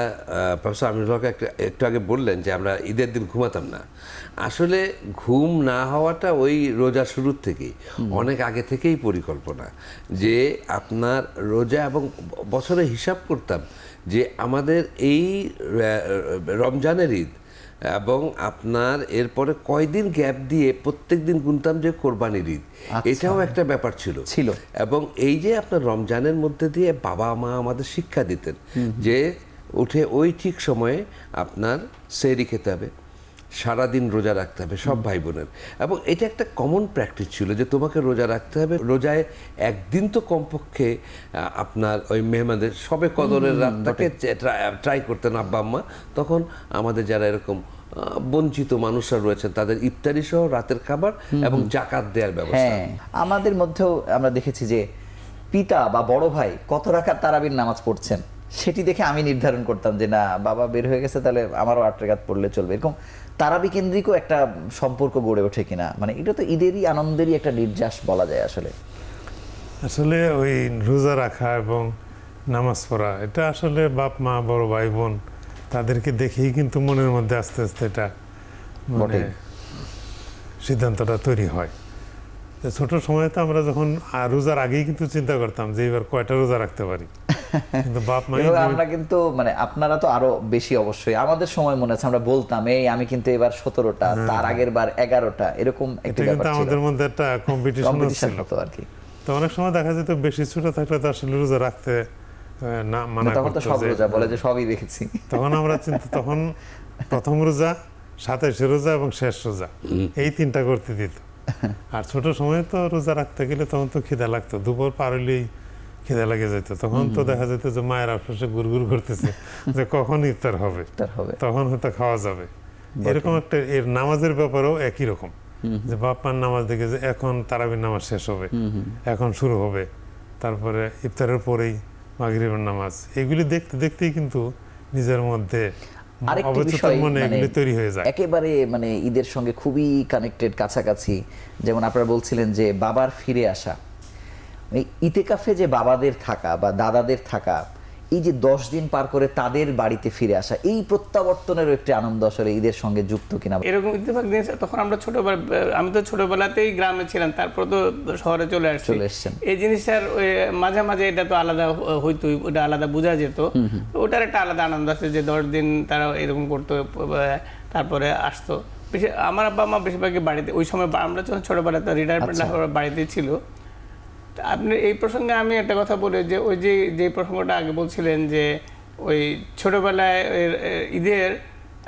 [SPEAKER 2] প্রফেসর আমিনুল হক একটু আগে বললেন যে আমরা ঈদের দিন ঘুমাতাম না, আসলে ঘুম না হওয়াটা ওই রোজা শুরুর থেকেই, অনেক আগে থেকেই পরিকল্পনা, যে আপনার রোজা, এবং বছরে হিসাব করতাম যে আমাদের এই রমজানের ঈদ এবং আপনার এরপরে কয়দিন গ্যাপ দিয়ে প্রত্যেক দিন গুনতাম যে কোরবানির ঈদ, এটাও একটা ব্যাপার ছিল। এবং এই যে আপনার রমজানের মধ্যে দিয়ে বাবা মা আমাদের শিক্ষা দিতেন যে উঠে ওই ঠিক সময়ে আপনার সেহরি খেতে হবে, সারাদিন রোজা রাখতে হবে সব ভাই বোনের, এবং এটা একটা কমন প্র্যাকটিস ছিল যে তোমাকে রোজা রাখতে হবে। রোজায় একদিন তো কমপক্ষে আপনার ওই মেহমানদের সবে কদরের রাতটাকে ট্রাই করতেন আব্বা আম্মা। তখন আমাদের যারা এরকম বঞ্চিত মানুষরা রয়েছেন তাদের ইফতারি সহ রাতের খাবার এবং জাকাত দেওয়ার ব্যবস্থা।
[SPEAKER 1] হ্যাঁ, আমাদের মধ্যেও আমরা দেখেছি যে পিতা বা বড় ভাই কত রাকাত তারাবির নামাজ পড়ছেন সেটি দেখে আমি নির্ধারণ করতাম যে না, বাবা বের হয়ে গেছে, তাহলে আমারও 8 রাকাত পড়লে চলবে। এরকম তারাবি কেন্দ্রিকও একটা সম্পর্ক গড়ে ওঠে কিনা, মানে এটা তো ঈদেরই আনন্দেরই একটা নির্যাস বলা যায় আসলে।
[SPEAKER 3] আসলে ওই রোজা রাখা এবং নামাজ পড়া এটা আসলে বাপ মা বড় ভাই বোন তাদেরকে দেখেই কিন্তু মনের মধ্যে আস্তে আস্তে এটা মানে
[SPEAKER 1] বটেই।
[SPEAKER 3] সিদ্ধান্তটা তৈরি হয়। তো ছোট সময় তো আমরা যখন রোজার আগেই কিন্তু চিন্তা করতাম যে এবার কয়টা রোজা রাখতে পারি, কিন্তু বাপ মা
[SPEAKER 1] এবং আমরা কিন্তু মানে আপনারা তো আরো বেশি অবশ্যই, আমাদের সময় মনে আছে আমরা বলতাম এই আমি কিন্তু এবার 17টা, তার আগের বার 11টা, এরকম একটা
[SPEAKER 3] এটা
[SPEAKER 1] ব্যাপার
[SPEAKER 3] কিন্তু
[SPEAKER 1] ছিল,
[SPEAKER 3] আমাদের মধ্যে একটা কম্পিটিশন
[SPEAKER 1] কম্পিটিশন
[SPEAKER 3] ছিল।
[SPEAKER 1] হতো আর কি।
[SPEAKER 3] তো অনেক সময় দেখা যেত বেশি ছোট থাকলে তো আসলে রোজা রাখতে না মানা
[SPEAKER 1] তখন তো
[SPEAKER 3] করতো
[SPEAKER 1] সব
[SPEAKER 3] যে
[SPEAKER 1] রোজা বলে যে সবই দেখেছি।
[SPEAKER 3] তখন আমরা তখন প্রথম রোজা, 27 রোজা এবং শেষ রোজা এই 3টা করতে দিত। আর ছোট সময়ে তো রোজা রাখতে গেলে তখন তো খিদা লাগতো, দুপুর পার হলেই খিদা লেগে যেত। তখন তো দেখা যেত যে মায়ের আশেপাশে গুড়গুড় করতেছে যে কখন ইফতার হবে, তখন হয়তো খাওয়া যাবে। এরকম একটা এর নামাজের ব্যাপারেও একই রকম, যে বাপ মার নামাজ দেখে যে এখন তারাবির নামাজ শেষ হবে, এখন শুরু হবে, তারপরে ইফতারের পরেই মাগরিবের নামাজ, এগুলি দেখতে দেখতেই কিন্তু নিজের মধ্যে
[SPEAKER 1] আরেকটি বিষয়
[SPEAKER 3] মনে এগুলি তৈরি হয়ে যায়।
[SPEAKER 1] একেবারে মানে ঈদের সঙ্গে খুবই কানেক্টেড, কাছাকাছি। যেমন আপনারা বলছিলেন যে বাবার ফিরে আসা, এই ইতেকাফে যে বাবাদের থাকা বা দাদাদের থাকা, এই যে 10 দিন পার করে তাদের বাড়িতে ফিরে আসা, এই প্রত্যাবর্তনের একটি আনন্দ আসলে ঈদের সঙ্গে যুক্ত কিনা।
[SPEAKER 4] এরকম ইত্তেফাক জিনিস তখন আমরা ছোটবেলা, আমি তো ছোটবেলাতেই গ্রামে ছিলাম, তারপর তো শহরে চলে
[SPEAKER 1] এসেছেন।
[SPEAKER 4] এই জিনিসটার মাঝে মাঝে এটা তো আলাদা হইতো, ওটা আলাদা বোঝা যেত, ওটার একটা আলাদা আনন্দ আছে যে 10 দিন তারা এরকম করতো, তারপরে আসতো। আমার আব্বা মা বেশিরভাগই বাড়িতে, ওই সময় আমরা যখন ছোটবেলাতে রিটায়ারমেন্ট বাড়িতেই ছিল। আপনি এই প্রসঙ্গে আমি একটা কথা বলি যে ওই যে প্রসঙ্গটা আগে বলছিলেন যে ওই ছোটবেলায় ঈদের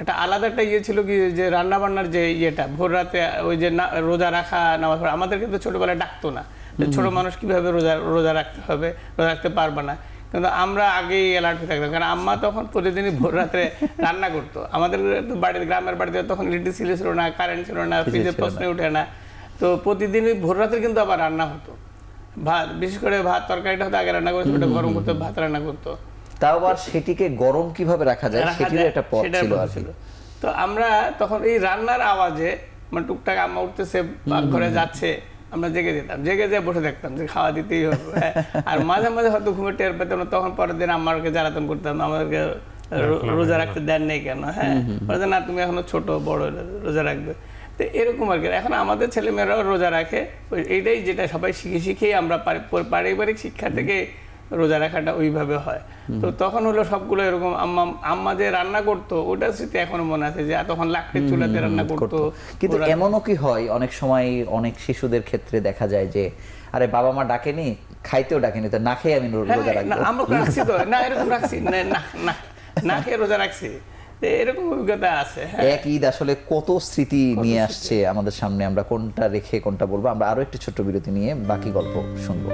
[SPEAKER 4] একটা আলাদা একটা ইয়ে ছিল কি, যে রান্না বান্নার যে ইয়েটা ভোর রাতে ওই যে রোজা রাখা, নামাজ পড়া, আমাদের কিন্তু ছোটবেলায় ডাকতো না যে ছোট মানুষ কিভাবে রোজা রাখতে হবে, রোজা রাখতে পারবে না, কিন্তু আমরা আগেই অ্যালার্ট হয়ে থাকতাম, কারণ আম্মা তখন প্রতিদিনই ভোর রাত্রে রান্না করতো। আমাদের তো বাড়িতে, গ্রামের বাড়িতে তখন ইলেকট্রিসিটি ছিল না, কারেন্ট ছিল না, ফ্রিজের প্রশ্নে উঠে না, তো প্রতিদিনই ভোর রাত্রে কিন্তু আবার রান্না হতো। ভাত, বিশেষ করে ভাত তরকারিটা হতো আগে রান্না করতো, ওটা গরম করতো, ভাত রান্না করতো।
[SPEAKER 1] তাও আবার সেটিকে গরম কিভাবে রাখা যায় সেটির একটা পথ ছিল আর কি।
[SPEAKER 4] তো আমরা তখন এই রান্নার আওয়াজে মানে টুকটাক আম্মা উঠতেছে, ঘরে যাচ্ছে, আমরা জেগে যেতাম, জেগে যেয়ে বসে দেখতাম যে খাওয়া দিতেই হবে। আর মাঝে মাঝে হয়তো ঘুমে টের পেতাম না, তখন পরের দিন আমাকে জ্বালাতন করতাম, আমাদেরকে রোজা রাখতে দেন নেই কেন, হ্যাঁ না তুমি এখনো ছোট, বড়, রোজা রাখবে। তো এরকম আর কি। এখন আমাদের ছেলেমেয়েরাও রোজা রাখে, এইটাই যেটা সবাই শিখেই আমরা পারিবারিক শিক্ষা থেকে রোজা রাখাটা ওইভাবে হয়। তো তখন হলো সবগুলো এরকম, আম্মা যে রান্না করতো ওটা স্মৃতি এখনো মনে আছে, যে তখন লাকড়ির চুলাতে রান্না করতো।
[SPEAKER 1] কিন্তু এমনও কি হয় অনেক সময় অনেক শিশুদের ক্ষেত্রে দেখা যায় যে আরে বাবা মা ডাকেনি, খাইতেও ডাকেনি, তো না খেয়ে আমি রোজা রাখবো।
[SPEAKER 4] আমরা রাখছি তো না, এরকম রাখছি না খেয়ে রোজা রাখছি, এরকম অভিজ্ঞতা আছে।
[SPEAKER 1] এক ঈদ আসলে কত স্মৃতি নিয়ে আসছে আমাদের সামনে, আমরা কোনটা রেখে কোনটা বলবো। আমরা আরো একটি ছোট্ট বিরতি নিয়ে বাকি গল্প শুনবো।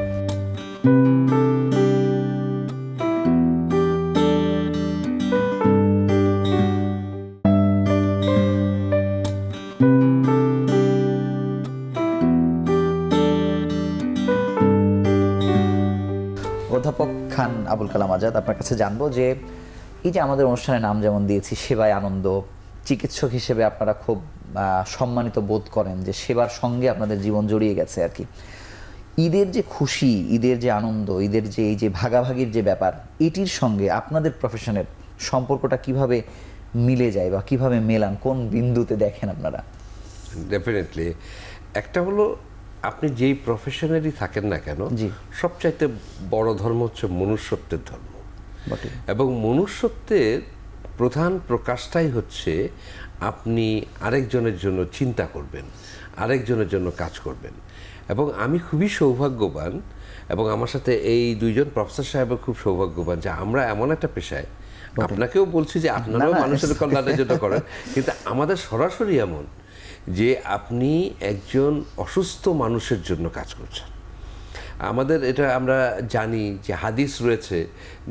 [SPEAKER 1] অধ্যাপক খান আবুল কালাম আজাদ, আপনার কাছে জানবো যে এই যে আমাদের অনুষ্ঠানের নাম যেমন দিয়েছি সেবায় আনন্দ, চিকিৎসক হিসেবে আপনারা খুব সম্মানিত বোধ করেন যে সেবার সঙ্গে আপনাদের জীবন জড়িয়ে গেছে আর কি। ঈদের যে খুশি, ঈদের যে আনন্দ, ঈদের যে এই যে ভাগাভাগির যে ব্যাপার, এটির সঙ্গে আপনাদের প্রফেশনের সম্পর্কটা কিভাবে মিলে যায় বা কিভাবে মেলান, কোন বিন্দুতে দেখেন আপনারা?
[SPEAKER 2] ডেফিনেটলি একটা হলো, আপনি যেই প্রফেশনেরই থাকেন না কেন, সবচাইতে বড় ধর্ম হচ্ছে মনুষ্যত্বের ধর্ম, এবং মনুষ্যত্বের প্রধান প্রকাশটাই হচ্ছে আপনি আরেকজনের জন্য চিন্তা করবেন, আরেকজনের জন্য কাজ করবেন। এবং আমি খুবই সৌভাগ্যবান এবং আমার সাথে এই দুইজন প্রফেসর সাহেবের খুব সৌভাগ্যবান যে আমরা এমন একটা পেশায়, আপনাকেও বলছি যে আপনারাও মানুষের কল্যাণের জন্য করেন, কিন্তু আমাদের সরাসরি এমন যে আপনি একজন অসুস্থ মানুষের জন্য কাজ করছেন। আমাদের এটা আমরা জানি যে হাদিস রয়েছে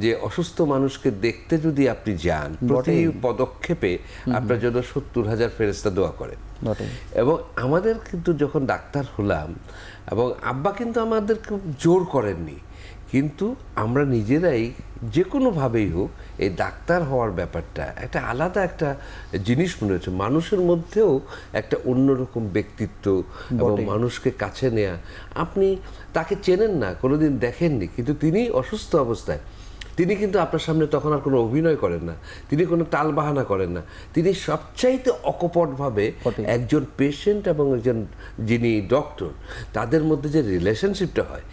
[SPEAKER 2] যে অসুস্থ মানুষকে দেখতে যদি আপনি যান, প্রতি পদক্ষেপে আপনার জন্য 70,000 ফেরেশতা দোয়া করে। এবং আমাদের কিন্তু যখন ডাক্তার হলাম, এবং আব্বা কিন্তু আমাদের খুব জোর করেননি, কিন্তু আমরা নিজেরাই যে কোনোভাবেই হোক এই ডাক্তার হওয়ার ব্যাপারটা একটা আলাদা একটা জিনিস মনে হচ্ছে। মানুষের মধ্যেও একটা অন্যরকম ব্যক্তিত্ব এবং মানুষকে কাছে নেয়া। আপনি তাকে চেনেন না, কোনোদিন দেখেননি, কিন্তু তিনি অসুস্থ অবস্থায় তিনি কিন্তু আপনার সামনে তখন আর কোনো অভিনয় করেন না, তিনি কোনো টাল বাহানা করেন না, তিনি সবচাইতে অকপটভাবে একজন পেশেন্ট এবং একজন যিনি ডক্টর তাদের মধ্যে যে রিলেশনশিপটা হয়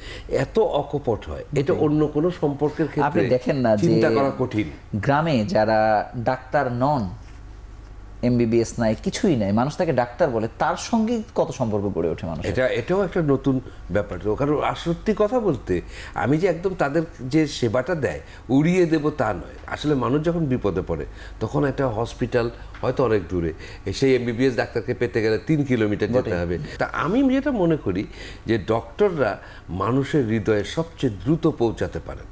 [SPEAKER 2] এত অকপট হয়, এটা অন্য কোনো সম্পর্কের ক্ষেত্রে
[SPEAKER 1] আপনি দেখেন না যে
[SPEAKER 2] চিন্তা করা কঠিন।
[SPEAKER 1] গ্রামে যারা ডাক্তার নন, এমবিবিএস নাই, কিছুই নাই, মানুষ তাকে ডাক্তার বলে, তার সঙ্গে কত সম্পর্ক গড়ে ওঠে মানুষ।
[SPEAKER 2] এটাও একটা নতুন ব্যাপার। কারণ সত্যি কথা বলতে আমি যে একদম তাদের যে সেবাটা দেয় উড়িয়ে দেব তা নয়। আসলে মানুষ যখন বিপদে পড়ে তখন একটা হসপিটাল হয়তো অনেক দূরে, সেই এমবিবিএস ডাক্তারকে পেতে গেলে 3 কিলোমিটার যেতে হবে। তা আমি যেটা মনে করি যে ডক্টররা মানুষের হৃদয়ে সবচেয়ে দ্রুত পৌঁছাতে পারেন।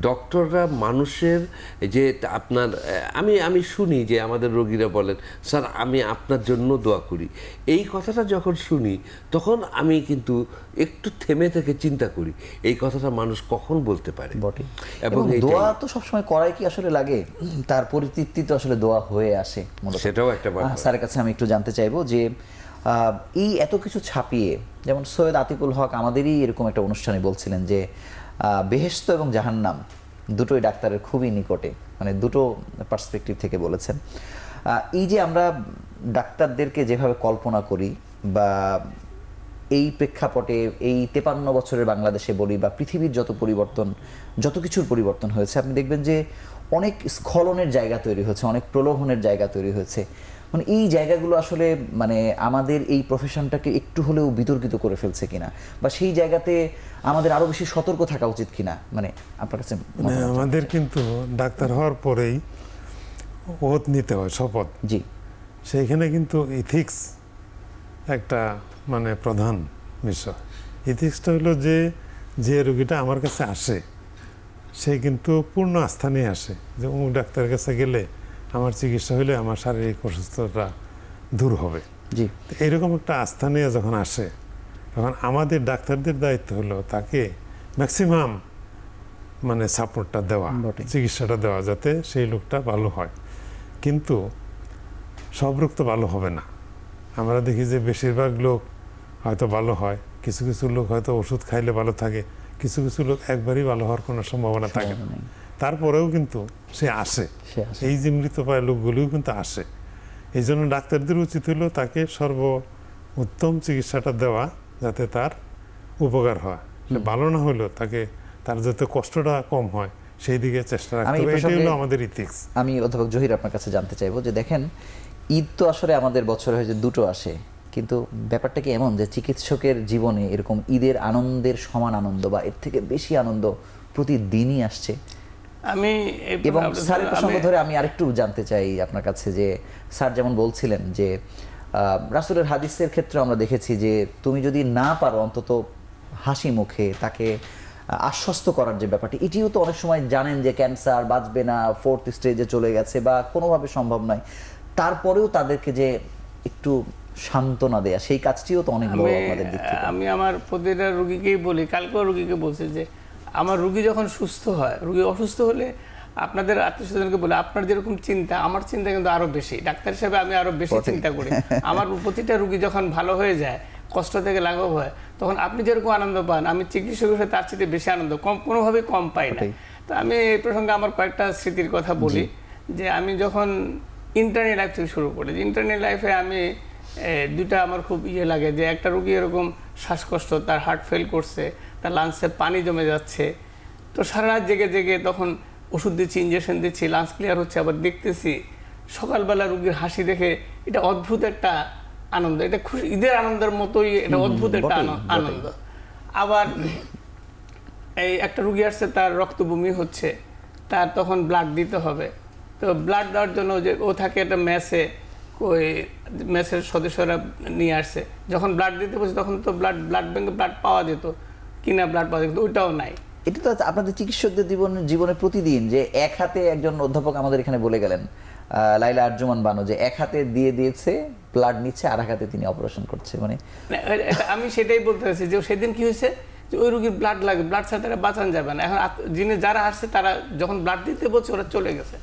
[SPEAKER 2] ডক্টররা মানুষের যে আপনার আমি শুনি যে আমাদের রোগীরা বলেন, স্যার আমি আপনার জন্য দোয়া করি। এই কথাটা যখন শুনি তখন আমি কিন্তু একটু থেমে থেকে চিন্তা করি এই কথাটা মানুষ কখন বলতে পারে।
[SPEAKER 1] এবং দোয়া তো সবসময় করাই কি আসলে লাগে, তার পরিতৃপ্তি তো আসলে দোয়া হয়ে আসে।
[SPEAKER 2] সেটাও একটা ব্যাপার।
[SPEAKER 1] স্যারের কাছে আমি একটু জানতে চাইবো যে এই এত কিছু ছাপিয়ে, যেমন সৈয়দ আতিকুল হক আমাদেরই এরকম একটা অনুষ্ঠানে বলছিলেন যে বেহেশত এবং জাহান্নাম দুটোই ডাক্তারের খুবই নিকটে, মানে দুটো পার্সপেক্টিভ থেকে বলেছেন। এই যে আমরা ডাক্তারদেরকে যেভাবে কল্পনা করি, বা এই প্রেক্ষাপটে এই 53 বছরের বাংলাদেশে বলি, বা পৃথিবীর যত পরিবর্তন, যত কিছুর পরিবর্তন হয়েছে, আপনি দেখবেন যে অনেক স্খলনের জায়গা তৈরি হয়েছে, অনেক প্রলোভনের জায়গা তৈরি হয়েছে। মানে এই জায়গাগুলো আসলে মানে আমাদের এই প্রফেশনটাকে একটু হলেও বিতর্কিত করে ফেলছে কিনা, বা সেই জায়গাতে আমাদের আরো বেশি সতর্ক থাকা উচিত কিনা, মানে আপনার কাছে
[SPEAKER 3] আমাদের কিন্তু ডাক্তার হওয়ার পরেই ওত নিতে হয়, শপথ।
[SPEAKER 1] জি,
[SPEAKER 3] সেইখানে কিন্তু ইথিক্স একটা মানে প্রধান বিষয়। ইথিক্সটা হলো যে রোগীটা আমার কাছে আসে সে কিন্তু পূর্ণ আস্থা নিয়ে আসে যে অমুক ডাক্তারের কাছে গেলে আমার চিকিৎসা হলে আমার শারীরিক অসুস্থতা দূর হবে।
[SPEAKER 1] জি,
[SPEAKER 3] এরকম একটা আস্থা নিয়ে যখন আসে তখন আমাদের ডাক্তারদের দায়িত্ব হলো তাকে ম্যাক্সিমাম মানে সাপোর্টটা দেওয়া, চিকিৎসাটা দেওয়া, যাতে সেই লোকটা ভালো হয়। কিন্তু সব রোগ তো ভালো হবে না। আমরা দেখি যে বেশিরভাগ লোক হয়তো ভালো হয়, কিছু কিছু লোক হয়তো ওষুধ খাইলে ভালো থাকে, কিছু কিছু লোক একবারই ভালো হওয়ার কোনো সম্ভাবনা থাকে না। তারপরেও কিন্তু সে আসে, এই যে মৃতপ্রায় লোকগুলিও কিন্তু আসে। এই জন্য ডাক্তারদের উচিত হলো তাকে সর্বোত্তম চিকিৎসাটা দেওয়া, যাতে তার উপকার হয়। ভালো না হলেও তাকে তার যাতে কষ্টটা কম হয় সেই দিকে চেষ্টা রাখতে হবে। এটাই হলো আমাদের ইথিক্স।
[SPEAKER 1] আমি অধ্যাপক জহির আপনার কাছে জানতে চাইবো যে দেখেন, ঈদ তো আসলে আমাদের বছরে হয়েছে দুটো আসে, কিন্তু ব্যাপারটা কি এমন যে চিকিৎসকের জীবনে এরকম ঈদের আনন্দের সমান আনন্দ বা এর থেকে বেশি আনন্দ প্রতিদিনই আসছে? এবং স্যারের প্রসঙ্গ ধরে আমি আরেকটু জানতে চাই আপনার কাছে যে স্যার যেমন বলছিলেন যে রাসূলের হাদিসের ক্ষেত্রে আমরা দেখেছি যে তুমি যদি না পারো অন্তত হাসি মুখে তাকে আশ্বস্ত করার যে ব্যাপারটি, এটিও তো অনেক সময় জানেন যে ক্যান্সার, বাঁচবে না, 4th স্টেজে চলে গেছে বা কোনোভাবে সম্ভব নয়, তারপরেও তাদেরকে যে একটু সান্ত্বনা দেয়া, সেই কাজটিও তো অনেক বড় আমাদের দিক থেকে।
[SPEAKER 4] আমি আমার প্রতিটা রোগীকেই বলি, কালকেও রোগীকে বলছি যে আমার রোগী যখন সুস্থ হয়, রোগী অসুস্থ হলে আপনাদের আত্মীয় স্বজনকে বলে আপনার যেরকম চিন্তা আমার চিন্তা কিন্তু আরো বেশি, ডাক্তার হিসেবে আমি আরো বেশি চিন্তা করি। আমার প্রতিটা রোগী যখন ভালো হয়ে যায়, কষ্ট থেকে লাঘব হয়, তখন আপনি যেরকম আনন্দ পান আমি চিকিৎসক হিসেবে তার চেয়ে বেশি আনন্দ কোনোভাবেই কম পাই না। তো আমি এই প্রসঙ্গে আমার কয়েকটা স্মৃতির কথা বলি যে আমি যখন ইন্টার্নি লাইফ থেকে শুরু করি, ইন্টার্নি লাইফে আমি দুইটা আমার খুব লাগে যে একটা রোগী এরকম শ্বাসকষ্ট, তার হার্ট ফেল করছে, তার লাঞ্চে পানি জমে যাচ্ছে, তো সারা রাত জেগে জেগে তখন ওষুধ দিচ্ছি, ইঞ্জেকশন দিচ্ছি, লাঞ্চ ক্লিয়ার হচ্ছে, আবার দেখতেছি সকালবেলা রোগীর হাসি দেখে এটা অদ্ভুত একটা আনন্দ, এটা খুশি ঈদের আনন্দের মতোই, এটা অদ্ভুত একটা আনন্দ। আবার এই একটা রুগী আসছে, তার রক্ত বমি হচ্ছে, তার তখন ব্লাড দিতে হবে। তো ব্লাড দেওয়ার জন্য যে ও থাকে একটা মেসে, ওই মেসের সদস্যরা নিয়ে আসছে, যখন ব্লাড দিতে বসে তখন তো ব্লাড ব্যাঙ্কে ব্লাড পাওয়া যেত কিনা, ব্লাড পাওয়া যেত, ওইটাও নাই।
[SPEAKER 1] এটা তো আপনাদের চিকিৎসকদের জীবনে প্রতিদিন যে এক হাতে একজন অধ্যাপক আমাদের এখানে বলে গেলেন, লাইলা আরজুমান বানু, যে এক হাতে দিয়ে দিয়েছে ব্লাড নিচ্ছে, আর এক হাতে তিনি অপারেশন করছে। মানে
[SPEAKER 4] আমি সেটাই বলতে চাইছি যে সেদিন কি হয়েছে যে ওই রুগীর ব্লাড লাগে, ব্লাড ছাড়া তারা বাঁচানো যাবে না। এখন যারা আসছে তারা যখন ব্লাড দিতে বলছে ওরা চলে গেছে,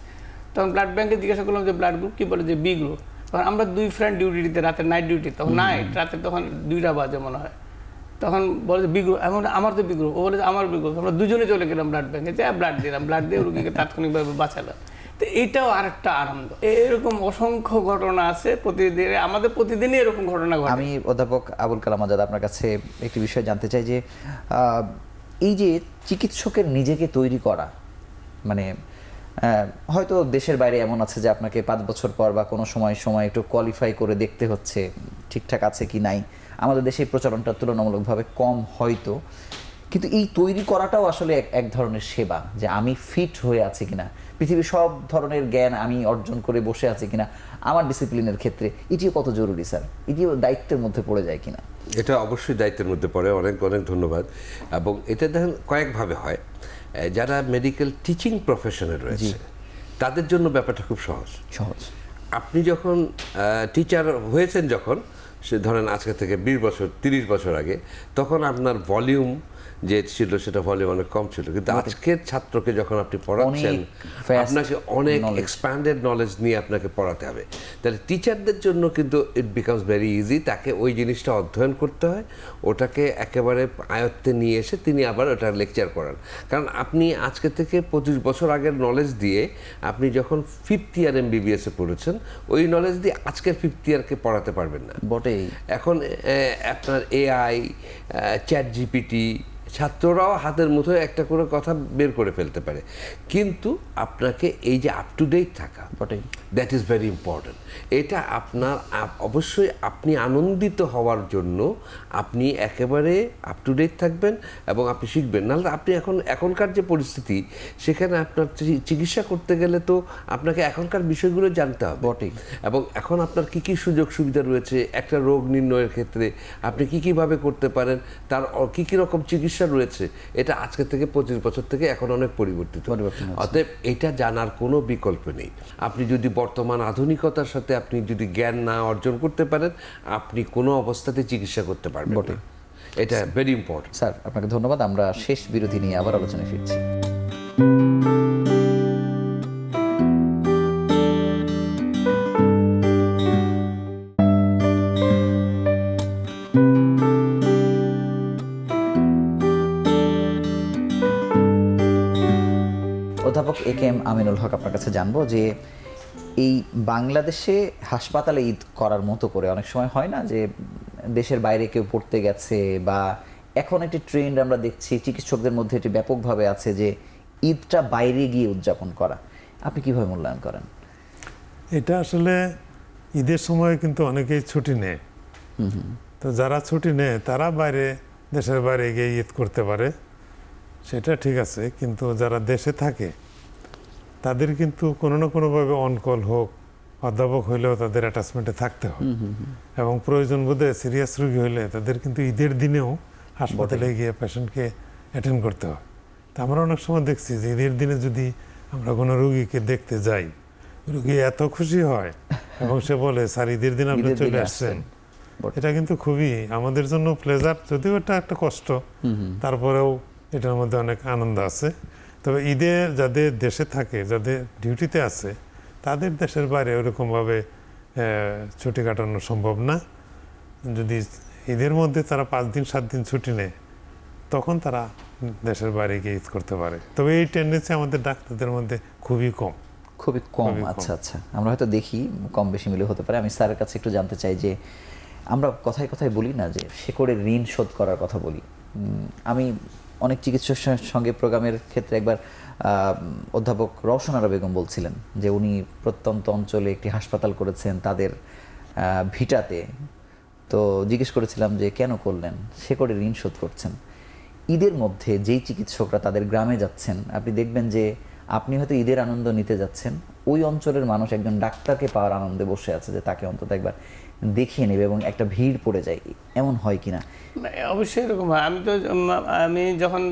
[SPEAKER 4] তখন ব্লাড ব্যাংকে জিজ্ঞাসা করলাম যে ব্লাড গ্রুপ কি, বলে যে বি গ্রুপ। তখন আমরা 2 ফ্রেন্ড ডিউটিতে, রাতে নাইট ডিউটি, তখন রাতে তখন 2টা বাজে মনে হয়, তখন বলে যে বি গ্রুপ, এমন আমার তো বি গ্রুপ, ও বলে যে আমার বি গ্রুপ। আমরা দুজনে চলে গেলাম ব্লাড ব্যাংকে, যে ব্লাড দিলাম, ব্লাড দিয়ে রুগীকে তাৎক্ষণিকভাবে বাঁচালাম। তো এইটাও আরেকটা আনন্দ। এরকম অসংখ্য ঘটনা আছে প্রতিদিন, আমাদের প্রতিদিনই এরকম ঘটনা ঘটে।
[SPEAKER 1] আমি অধ্যাপক আবুল কালাম আজাদ আপনার কাছে একটি বিষয় জানতে চাই যে এই যে চিকিৎসকের নিজেকে তৈরি করা, মানে হয়তো দেশের বাইরে এমন আছে যে আপনাকে 5 বছর পর বা কোনো সময় একটু কোয়ালিফাই করে দেখতে হচ্ছে ঠিকঠাক আছে কি নাই। আমাদের দেশে এই প্রচলনটা তুলনামূলকভাবে কম হয়তো, কিন্তু এই তৈরি করাটাও আসলে এক ধরনের সেবা, যে আমি ফিট হয়ে আছি কিনা, পৃথিবীর সব ধরনের জ্ঞান আমি অর্জন করে বসে আছি কিনা আমার ডিসিপ্লিনের ক্ষেত্রে, এটিও কত জরুরি স্যার, এটিও দায়িত্বের মধ্যে পড়ে যায় কিনা?
[SPEAKER 2] এটা অবশ্যই দায়িত্বের মধ্যে পড়ে। অনেক অনেক ধন্যবাদ। এবং এটা দেখেন কয়েকভাবে হয়। যারা মেডিকেল টিচিং প্রফেশনে রয়েছে তাদের জন্য ব্যাপারটা খুব সহজ। আপনি যখন টিচার হয়েছেন, যখন সে ধরেন আজকে থেকে 20 বছর 30 বছর আগে, তখন আপনার ভলিউম যে ছিল সেটা ভলিউম অনেক কম ছিল, কিন্তু আজকের ছাত্রকে যখন আপনি পড়াচ্ছেন আপনাকে অনেক এক্সপ্যান্ডেড নলেজ নিয়ে আপনাকে পড়াতে হবে। তাহলে টিচারদের জন্য কিন্তু ইট বিকামস ভেরি ইজি। তাকে ওই জিনিসটা অধ্যয়ন করতে হয়, ওটাকে একেবারে আয়ত্তে নিয়ে এসে তিনি আবার ওটা লেকচার করান। কারণ আপনি আজকে থেকে 25 বছর আগের নলেজ দিয়ে আপনি যখন 5th ইয়ার MBBS-এ পড়েছেন, ওই নলেজ দিয়ে আজকের 5th ইয়ারকে পড়াতে পারবেন না।
[SPEAKER 1] বটেই।
[SPEAKER 2] এখন আপনার AI, চ্যাট জিপিটি, ছাত্ররাও হাতের মুঠোয় একটা করে কথা বের করে ফেলতে পারে, কিন্তু আপনাকে এই যে আপ টু ডেট থাকা, দ্যাট ইজ ভেরি ইম্পর্টেন্ট। এটা আপনার অবশ্যই আপনি আনন্দিত হওয়ার জন্য আপনি একেবারে আপ টু ডেট থাকবেন এবং আপনি শিখবেন। নাহলে আপনি এখনকার যে পরিস্থিতি, সেখানে আপনার চিকিৎসা করতে গেলে তো আপনাকে এখনকার বিষয়গুলো জানতে হবে। এবং এখন আপনার কি কি সুযোগ সুবিধা রয়েছে একটা রোগ নির্ণয়ের ক্ষেত্রে, আপনি কীভাবে করতে পারেন, তার কী রকম চিকিৎসা রয়েছে, এটা আজকে থেকে 25 বছর থেকে এখন অনেক পরিবর্তিত। অতএব এটা জানার কোনো বিকল্প নেই। আপনি যদি বর্তমান আধুনিকতার সাথে আপনি যদি জ্ঞান না অর্জন করতে পারেন, আপনি কোনো অবস্থাতে চিকিৎসা করতে পারবেন না। এটা ভেরি ইম্পর্টেন্ট।
[SPEAKER 1] স্যার আপনাকে ধন্যবাদ। আমরা শেষ বিরতি নিয়ে আবার আলোচনায় ফিরছি। অধ্যাপক AK আমিনুল হক, আপনার কাছে জানবো যে এই বাংলাদেশে হাসপাতালে ঈদ করার মতো করে অনেক সময় হয় না যে দেশের বাইরে কেউ পড়তে গেছে, বা এখন একটি ট্রেন্ড আমরা দেখছি চিকিৎসকদের মধ্যে এটি ব্যাপকভাবে আছে যে ঈদটা বাইরে গিয়ে উদযাপন করা, আপনি কিভাবে মূল্যায়ন করেন?
[SPEAKER 3] এটা আসলে ঈদের সময় কিন্তু অনেকেই ছুটি নেয়, তো যারা ছুটি নেয় তারা দেশের বাইরে গিয়ে ঈদ করতে পারে, সেটা ঠিক আছে। কিন্তু যারা দেশে থাকে তাদের কিন্তু কোনো না কোনোভাবে অনকল হোক, অধ্যাপক হইলেও তাদের অ্যাটাচমেন্টে থাকতে হয়, এবং প্রয়োজন বোধে সিরিয়াস রোগী হইলে তাদের কিন্তু ঈদের দিনেও হাসপাতালে গিয়ে পেশেন্টকে অ্যাটেন্ড করতে হয়। তা আমরা অনেক সময় দেখছি যে ঈদের দিনে যদি আমরা কোনো রোগীকে দেখতে যাই, রোগী এত খুশি হয় এবং সে বলে, স্যার ঈদের দিন আপনি চলে আসছেন। এটা কিন্তু খুবই আমাদের জন্য প্লেজার, যদিও এটা একটা কষ্ট, তারপরেও এটার মধ্যে অনেক আনন্দ আছে। তবে ঈদে যাদের দেশে থাকে, যাদের ডিউটিতে আছে, তাদের দেশের বাইরে ওরকমভাবে ছুটি কাটানো সম্ভব না। যদি ঈদের মধ্যে তারা 5 দিন 7 দিন ছুটি নেয়, তখন তারা দেশের বাইরে গিয়ে ঈদ করতে পারে। তবে এই টেন্ডেন্সি আমাদের ডাক্তারদের মধ্যে খুবই কম।
[SPEAKER 1] আচ্ছা আচ্ছা, আমরা হয়তো দেখি কম বেশি মিলে হতে পারে। আমি স্যারের কাছে একটু জানতে চাই যে আমরা কথায় কথায় বলি না যে শেকড়ের ঋণ শোধ করার কথা বলি। আমি অনেক চিকিৎসকের সঙ্গে প্রোগ্রামের ক্ষেত্রে একবার অধ্যাপক রওশন আরা বেগম বলছিলেন যে উনি প্রত্যন্ত অঞ্চলে একটি হাসপাতাল করেছেন তাদের ভিটাতে। তো জিজ্ঞেস করেছিলাম যে কেন করলেন? শেকড়ের ঋণ শোধ করছেন। ঈদের মধ্যে যেই চিকিৎসকরা তাদের গ্রামে যাচ্ছেন, আপনি দেখবেন যে আপনি হয়তো ঈদের আনন্দ নিতে যাচ্ছেন, ওই অঞ্চলের মানুষ একজন ডাক্তারকে পাওয়ার আনন্দে বসে আছে যে তাকে অন্তত একবার দেখিয়ে নেবে, এবং একটা ভিড় পড়ে যায়। এমন হয় কিনা?
[SPEAKER 4] অবশ্যই এরকম হয়। আমি যখন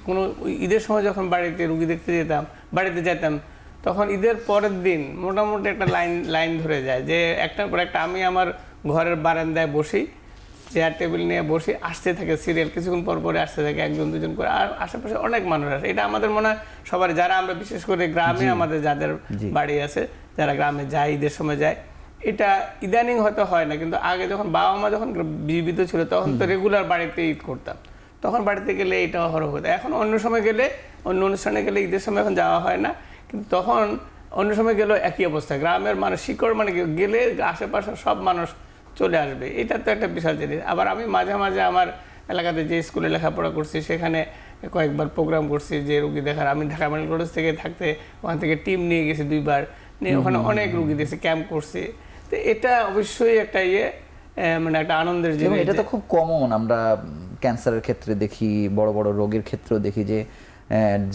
[SPEAKER 4] কোনো ঈদের সময় যখন বাড়িতে রুগী দেখতে যেতাম, বাড়িতে যেতাম, তখন ঈদের পরের দিন মোটামুটি একটা লাইন ধরে যায় যে একটার পর একটা। আমি আমার ঘরের বারান্দায় বসি, চেয়ার টেবিল নিয়ে বসি, আসতে থাকে সিরিয়াল, কিছুক্ষণ পর পরে আসতে থাকে একজন দুজন করে, আর আশেপাশে অনেক মানুষ আসে। এটা আমাদের মনে হয় সবার, যারা আমরা বিশেষ করে গ্রামে আমাদের যাদের বাড়ি আছে, যারা গ্রামে যায়, ঈদের সময় যায়, এটা ইদানিং হয়তো হয় না, কিন্তু আগে যখন বাবা মা যখন জীবিত ছিল তখন তো রেগুলার বাড়িতে ঈদ করতাম, তখন বাড়িতে গেলে এটা হরহ হতো। এখন অন্য সময় গেলে, অন্য অনুষ্ঠানে গেলে, ঈদের সময় এখন যাওয়া হয় না, কিন্তু তখন অন্য সময় গেলেও একই অবস্থা। গ্রামের মানুষ শিকড় মানে গেলে আশেপাশে সব মানুষ চলে আসবে, এটা তো একটা বিশাল জিনিস। আবার আমি মাঝে মাঝে আমার এলাকাতে যে স্কুলে লেখাপড়া করছি সেখানে কয়েকবার প্রোগ্রাম করছি যে রুগী দেখার। আমি ঢাকা মেডিকেল কলেজ থেকে থাকতে ওখান থেকে টিম নিয়ে গেছি 2 বার, নিয়ে ওখানে অনেক রুগী দেখছি, ক্যাম্প করছি। তো এটা অবশ্যই একটা মানে একটা আনন্দের জিনিস।
[SPEAKER 1] এটা তো খুব কমন, আমরা ক্যান্সারের ক্ষেত্রে দেখি, বড় বড় রোগের ক্ষেত্রেও দেখি যে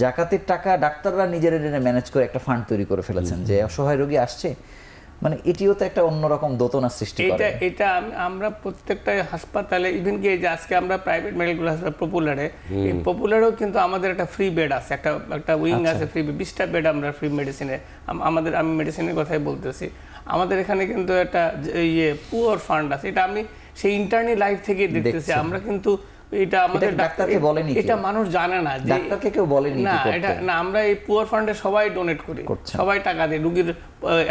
[SPEAKER 1] জাকাতের টাকা ডাক্তাররা নিজেরা ম্যানেজ করে একটা ফান্ড তৈরি করে ফেলেছেন যে অসহায় রোগী আসছে, মানে এটিও তো একটা অন্যরকম দোতনা সৃষ্টি করে।
[SPEAKER 4] এটা আমরা প্রত্যেকটা হাসপাতালে, ইভেন কি যে আজকে আমরা প্রাইভেট মেডিকেল হাসপাতাল পপুলারেও কিন্তু আমাদের একটা ফ্রি বেড আছে, একটা উইং আছে ফ্রি, 20টা বেড আমরা ফ্রি মেডিসিনে। আমি মেডিসিনের কথাই বলতেছি। আমাদের এখানে কিন্তু একটা পুয়ার ফান্ড আছে, এটা আমি সেই ইন্টারনি লাইফ থেকে দেখতেছি। আমরা কিন্তু এটা আমাদের
[SPEAKER 1] ডাক্তারকে বলেনি,
[SPEAKER 4] এটা মানুষ জানে না যে
[SPEAKER 1] ডাক্তারকে কেউ বলেনি
[SPEAKER 4] না, এটা না, আমরা এই পুয়ার ফান্ডে সবাই ডোনেট করি, সবাই টাকা দিই। রুগীর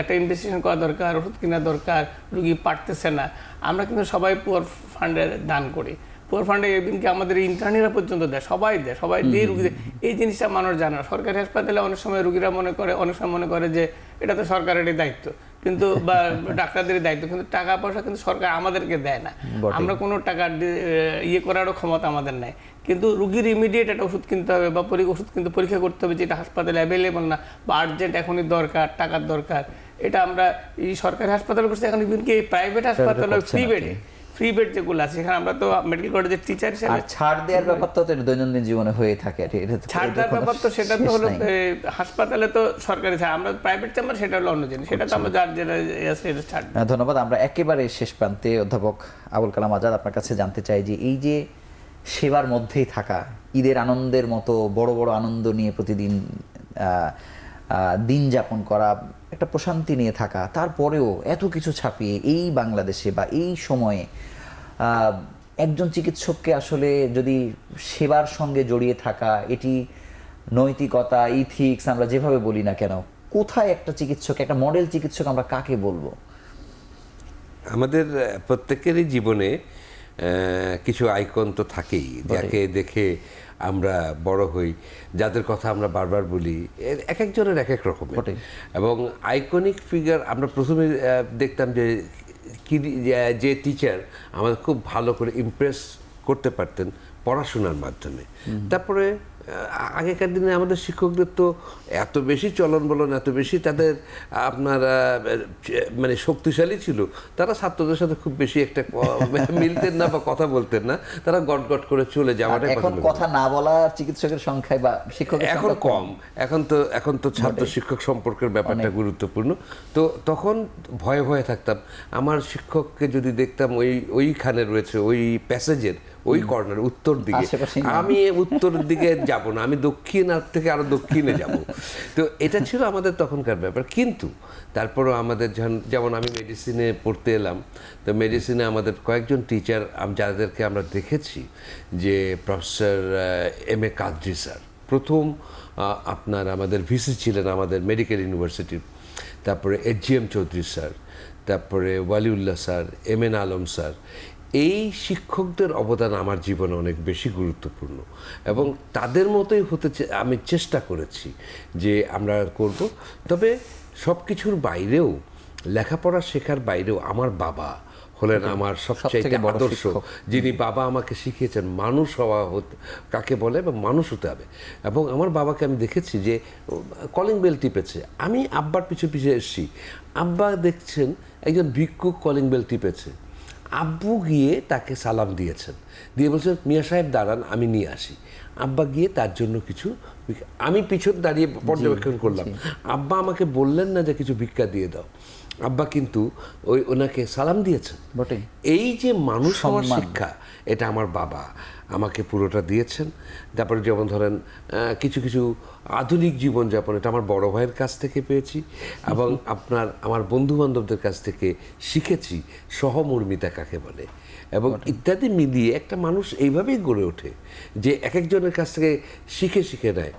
[SPEAKER 4] একটা ইনভেস্টিগেশন করা দরকার, ওষুধ কেনা দরকার, রুগী পারতেছে না, আমরা কিন্তু সবাই পুয়ার ফান্ডে দান করি। পুয়ার ফান্ডে এদিনকে আমাদের ইন্টার্নিরা পর্যন্ত দেয়, সবাই দিয়ে রুগীদের। এই জিনিসটা মানুষ জানে না। সরকারি হাসপাতালে অনেক সময় রুগীরা অনেক সময় মনে করে যে এটা তো সরকারেরই দায়িত্ব, কিন্তু বা ডাক্তারদের দায়িত্ব, কিন্তু টাকা পয়সা কিন্তু সরকার আমাদেরকে দেয় না। আমরা কোনো টাকা করারও ক্ষমতা আমাদের নাই, কিন্তু রুগীর ইমিডিয়েট একটা ওষুধ কিনতে হবে বা ওষুধ কিন্তু পরীক্ষা করতে হবে যেটা হাসপাতালে অ্যাভেলেবল না বা আর্জেন্ট এখনই দরকার, টাকার দরকার। এটা আমরা এই সরকারি হাসপাতাল করছি। এখন ইভেন কি এই প্রাইভেট হাসপাতালে ফ্রি বেড যেগুলো আছে, সেখানে আমরা তো মেডিকেল কলেজের টিচার হিসেবে
[SPEAKER 1] ছাড় দেওয়ার ব্যাপার তো দৈনন্দিন জীবনে হয়ে থাকে।
[SPEAKER 4] ছাড় দেওয়ার ব্যাপার তো সেটা তো হলো হাসপাতালে তো সরকারি ছাড়, আমরা প্রাইভেট চেম্বার সেটা হলো অন্য জিনিস, সেটা তো আমরা যার যেটা সেটা ছাড়।
[SPEAKER 1] ধন্যবাদ। আমরা একেবারে শেষ প্রান্তে অধ্যাপক আবুল কালাম আজাদ, আপনার কাছে জানতে চাই যে এই যে সেবার মধ্যেই থাকা, ঈদের আনন্দের মতো বড় বড় আনন্দ নিয়ে প্রতিদিন দিন যাপন করা, একটা প্রশান্তি নিয়ে থাকা, তারপরেও এত কিছু ছাপিয়ে এই বাংলাদেশে বা এই সময়ে একজন চিকিৎসককে আসলে যদি সেবার সঙ্গে জড়িয়ে থাকা, এটি নৈতিকতা, ইথিক্স আমরা যেভাবে বলি না কেন, কোথায় একটা চিকিৎসক, একটা মডেল চিকিৎসক আমরা কাকে বলবো?
[SPEAKER 2] আমাদের প্রত্যেকেরই জীবনে কিছু আইকন তো থাকেই, যাকে দেখে আমরা বড় হই, যাদের কথা আমরা বারবার বলি, এক একজনের এক এক রকমের। এবং আইকনিক ফিগার আমরা প্রথমে দেখতাম যে টিচার আমাদের খুব ভালো করে ইমপ্রেস করতে পারতেন পড়াশোনার মাধ্যমে। তারপরে আগেকার দিনে আমাদের শিক্ষকদের তো এত বেশি চলন বলন, এত বেশি তাদের আপনার মানে শক্তিশালী ছিল, তারা ছাত্রদের সাথে খুব বেশি একটা মিলতেন না বা কথা বলতেন না, তারা গট করে চলে যাওয়াটা।
[SPEAKER 1] এখন কথা না বলার চিকিৎসকের সংখ্যায় বা শিক্ষকের
[SPEAKER 2] এখন কম, এখন তো ছাত্র শিক্ষক সম্পর্কের ব্যাপারটা গুরুত্বপূর্ণ। তো তখন ভয়ে থাকতাম, আমার শিক্ষককে যদি দেখতাম ওইখানে রয়েছে, ওই প্যাসেজের ওই কর্নার উত্তর দিকে, আমি উত্তরের দিকে যাব না, আমি দক্ষিণ থেকে আরো দক্ষিণে যাব। তো এটা ছিল আমাদের তখনকার ব্যাপার। কিন্তু তারপরও আমাদের যেমন আমি মেডিসিনে পড়তে এলাম, তো মেডিসিনে আমাদের কয়েকজন টিচার যাদেরকে আমরা দেখেছি, যে প্রফেসর M.A. কাদরি স্যার প্রথম আপনার আমাদের ভিসি ছিলেন আমাদের মেডিকেল ইউনিভার্সিটির, তারপরে H.G.M. চৌধুরী স্যার, তারপরে Waliullah sir, M.N. Alam sir. এই শিক্ষকদের অবদান আমার জীবনে অনেক বেশি গুরুত্বপূর্ণ, এবং তাদের মতোই হতে আমি চেষ্টা করেছি যে আমরা করব। তবে সব কিছুর বাইরেও, লেখাপড়া শেখার বাইরেও আমার বাবা হলেন আমার সবচাইতে আদর্শ, যিনি বাবা আমাকে শিখিয়েছেন মানুষ হওয়া কাকে বলে এবং মানুষ হতে হবে। এবং আমার বাবাকে আমি দেখেছি যে কলিং বেল টিপেছে, আমি আব্বার পিছু এসেছি, আব্বা দেখছেন একজন ভিক্ষুক কলিং বেল টিপেছে, আব্বু গিয়ে তাকে সালাম দিয়েছেন, দিয়ে বলছেন মিয়া সাহেব দাঁড়ান আমি নিয়ে আসি। আব্বা গিয়ে তার জন্য কিছু আমি পিছন দাঁড়িয়ে পর্যবেক্ষণ করলাম, আব্বা আমাকে বললেন না যে কিছু ভিক্ষা দিয়ে দাও, আব্বা কিন্তু ওনাকে সালাম দিয়েছেন।
[SPEAKER 1] বটে।
[SPEAKER 2] এই যে মানুষ হওয়ার
[SPEAKER 1] সম্মান।
[SPEAKER 2] শিক্ষা, এটা আমার বাবা আমাকে পুরোটা দিয়েছেন। তারপরে যেমন ধরেন কিছু কিছু আধুনিক জীবনযাপন, এটা আমার বড় ভাইয়ের কাছ থেকে পেয়েছি এবং আমার বন্ধু বান্ধবদের কাছ থেকে শিখেছি সহমর্মিতা কাকে বলে, এবং ইত্যাদি মিলিয়ে একটা মানুষ এইভাবেই গড়ে ওঠে যে এক একজনের কাছ থেকে শিখে শিখে নেয়।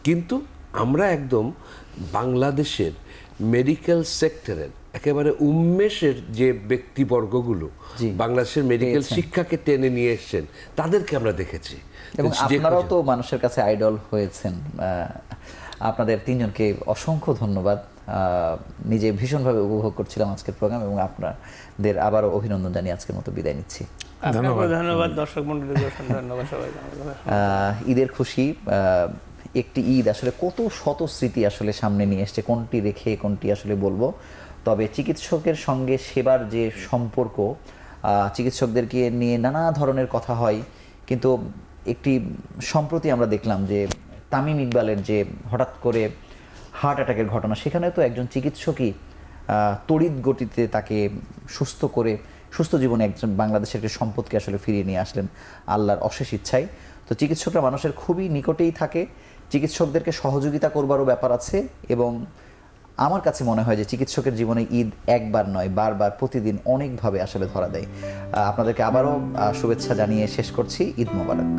[SPEAKER 2] কিন্তু আমরা একদম বাংলাদেশের মেডিকেল সেক্টরের একেবারে উন্মেষের যে ব্যক্তিবর্গগুলো বাংলাদেশের মেডিকেল শিক্ষাকে টেনে নিয়ে এসছেন, তাদেরকে আমরা দেখেছি।
[SPEAKER 1] এবং আপনারাও তো মানুষের কাছে আইডল হয়েছেন। আপনাদের তিনজনকে অসংখ্য ধন্যবাদ। নিজে ভীষণভাবে উপভোগ করছিলাম আজকের প্রোগ্রাম, এবং আপনাদের আবারও অভিনন্দন জানিয়ে আজকের মতো বিদায় নিচ্ছি।
[SPEAKER 4] আপনাকে ধন্যবাদ, দর্শক মন্ডলীকে ধন্যবাদ সবাইকে।
[SPEAKER 1] ঈদের খুশি, একটি ঈদ আসলে কত শত স্মৃতি আসলে সামনে নিয়ে এসছে, কোনটি রেখে কোনটি আসলে বলবো। তবে চিকিৎসকের সঙ্গে সেবার যে সম্পর্ক, চিকিৎসকদেরকে নিয়ে নানা ধরনের কথা হয়, কিন্তু একটি সম্প্রতি আমরা দেখলাম যে তামিম ইকবালের যে হঠাৎ করে হার্ট অ্যাটাকের ঘটনা, সেখানে তো একজন চিকিৎসকই তড়িৎ গতিতে তাকে সুস্থ করে সুস্থ জীবনে একজন বাংলাদেশের একটি সম্পদকে আসলে ফিরিয়ে নিয়ে আসলেন আল্লাহর অশেষ ইচ্ছায়। তো চিকিৎসকরা মানুষের খুবই নিকটেই থাকে, চিকিৎসকদেরকে সহযোগিতা করবারও ব্যাপার আছে, এবং আমার কাছে মনে হয় যে চিকিৎসকের জীবনে ঈদ একবার নয়, বারবার প্রতিদিন অনেকভাবে আসলে ধরা দেয়। আপনাদেরকে আবারও শুভেচ্ছা জানিয়ে শেষ করছি। ঈদ মোবারক।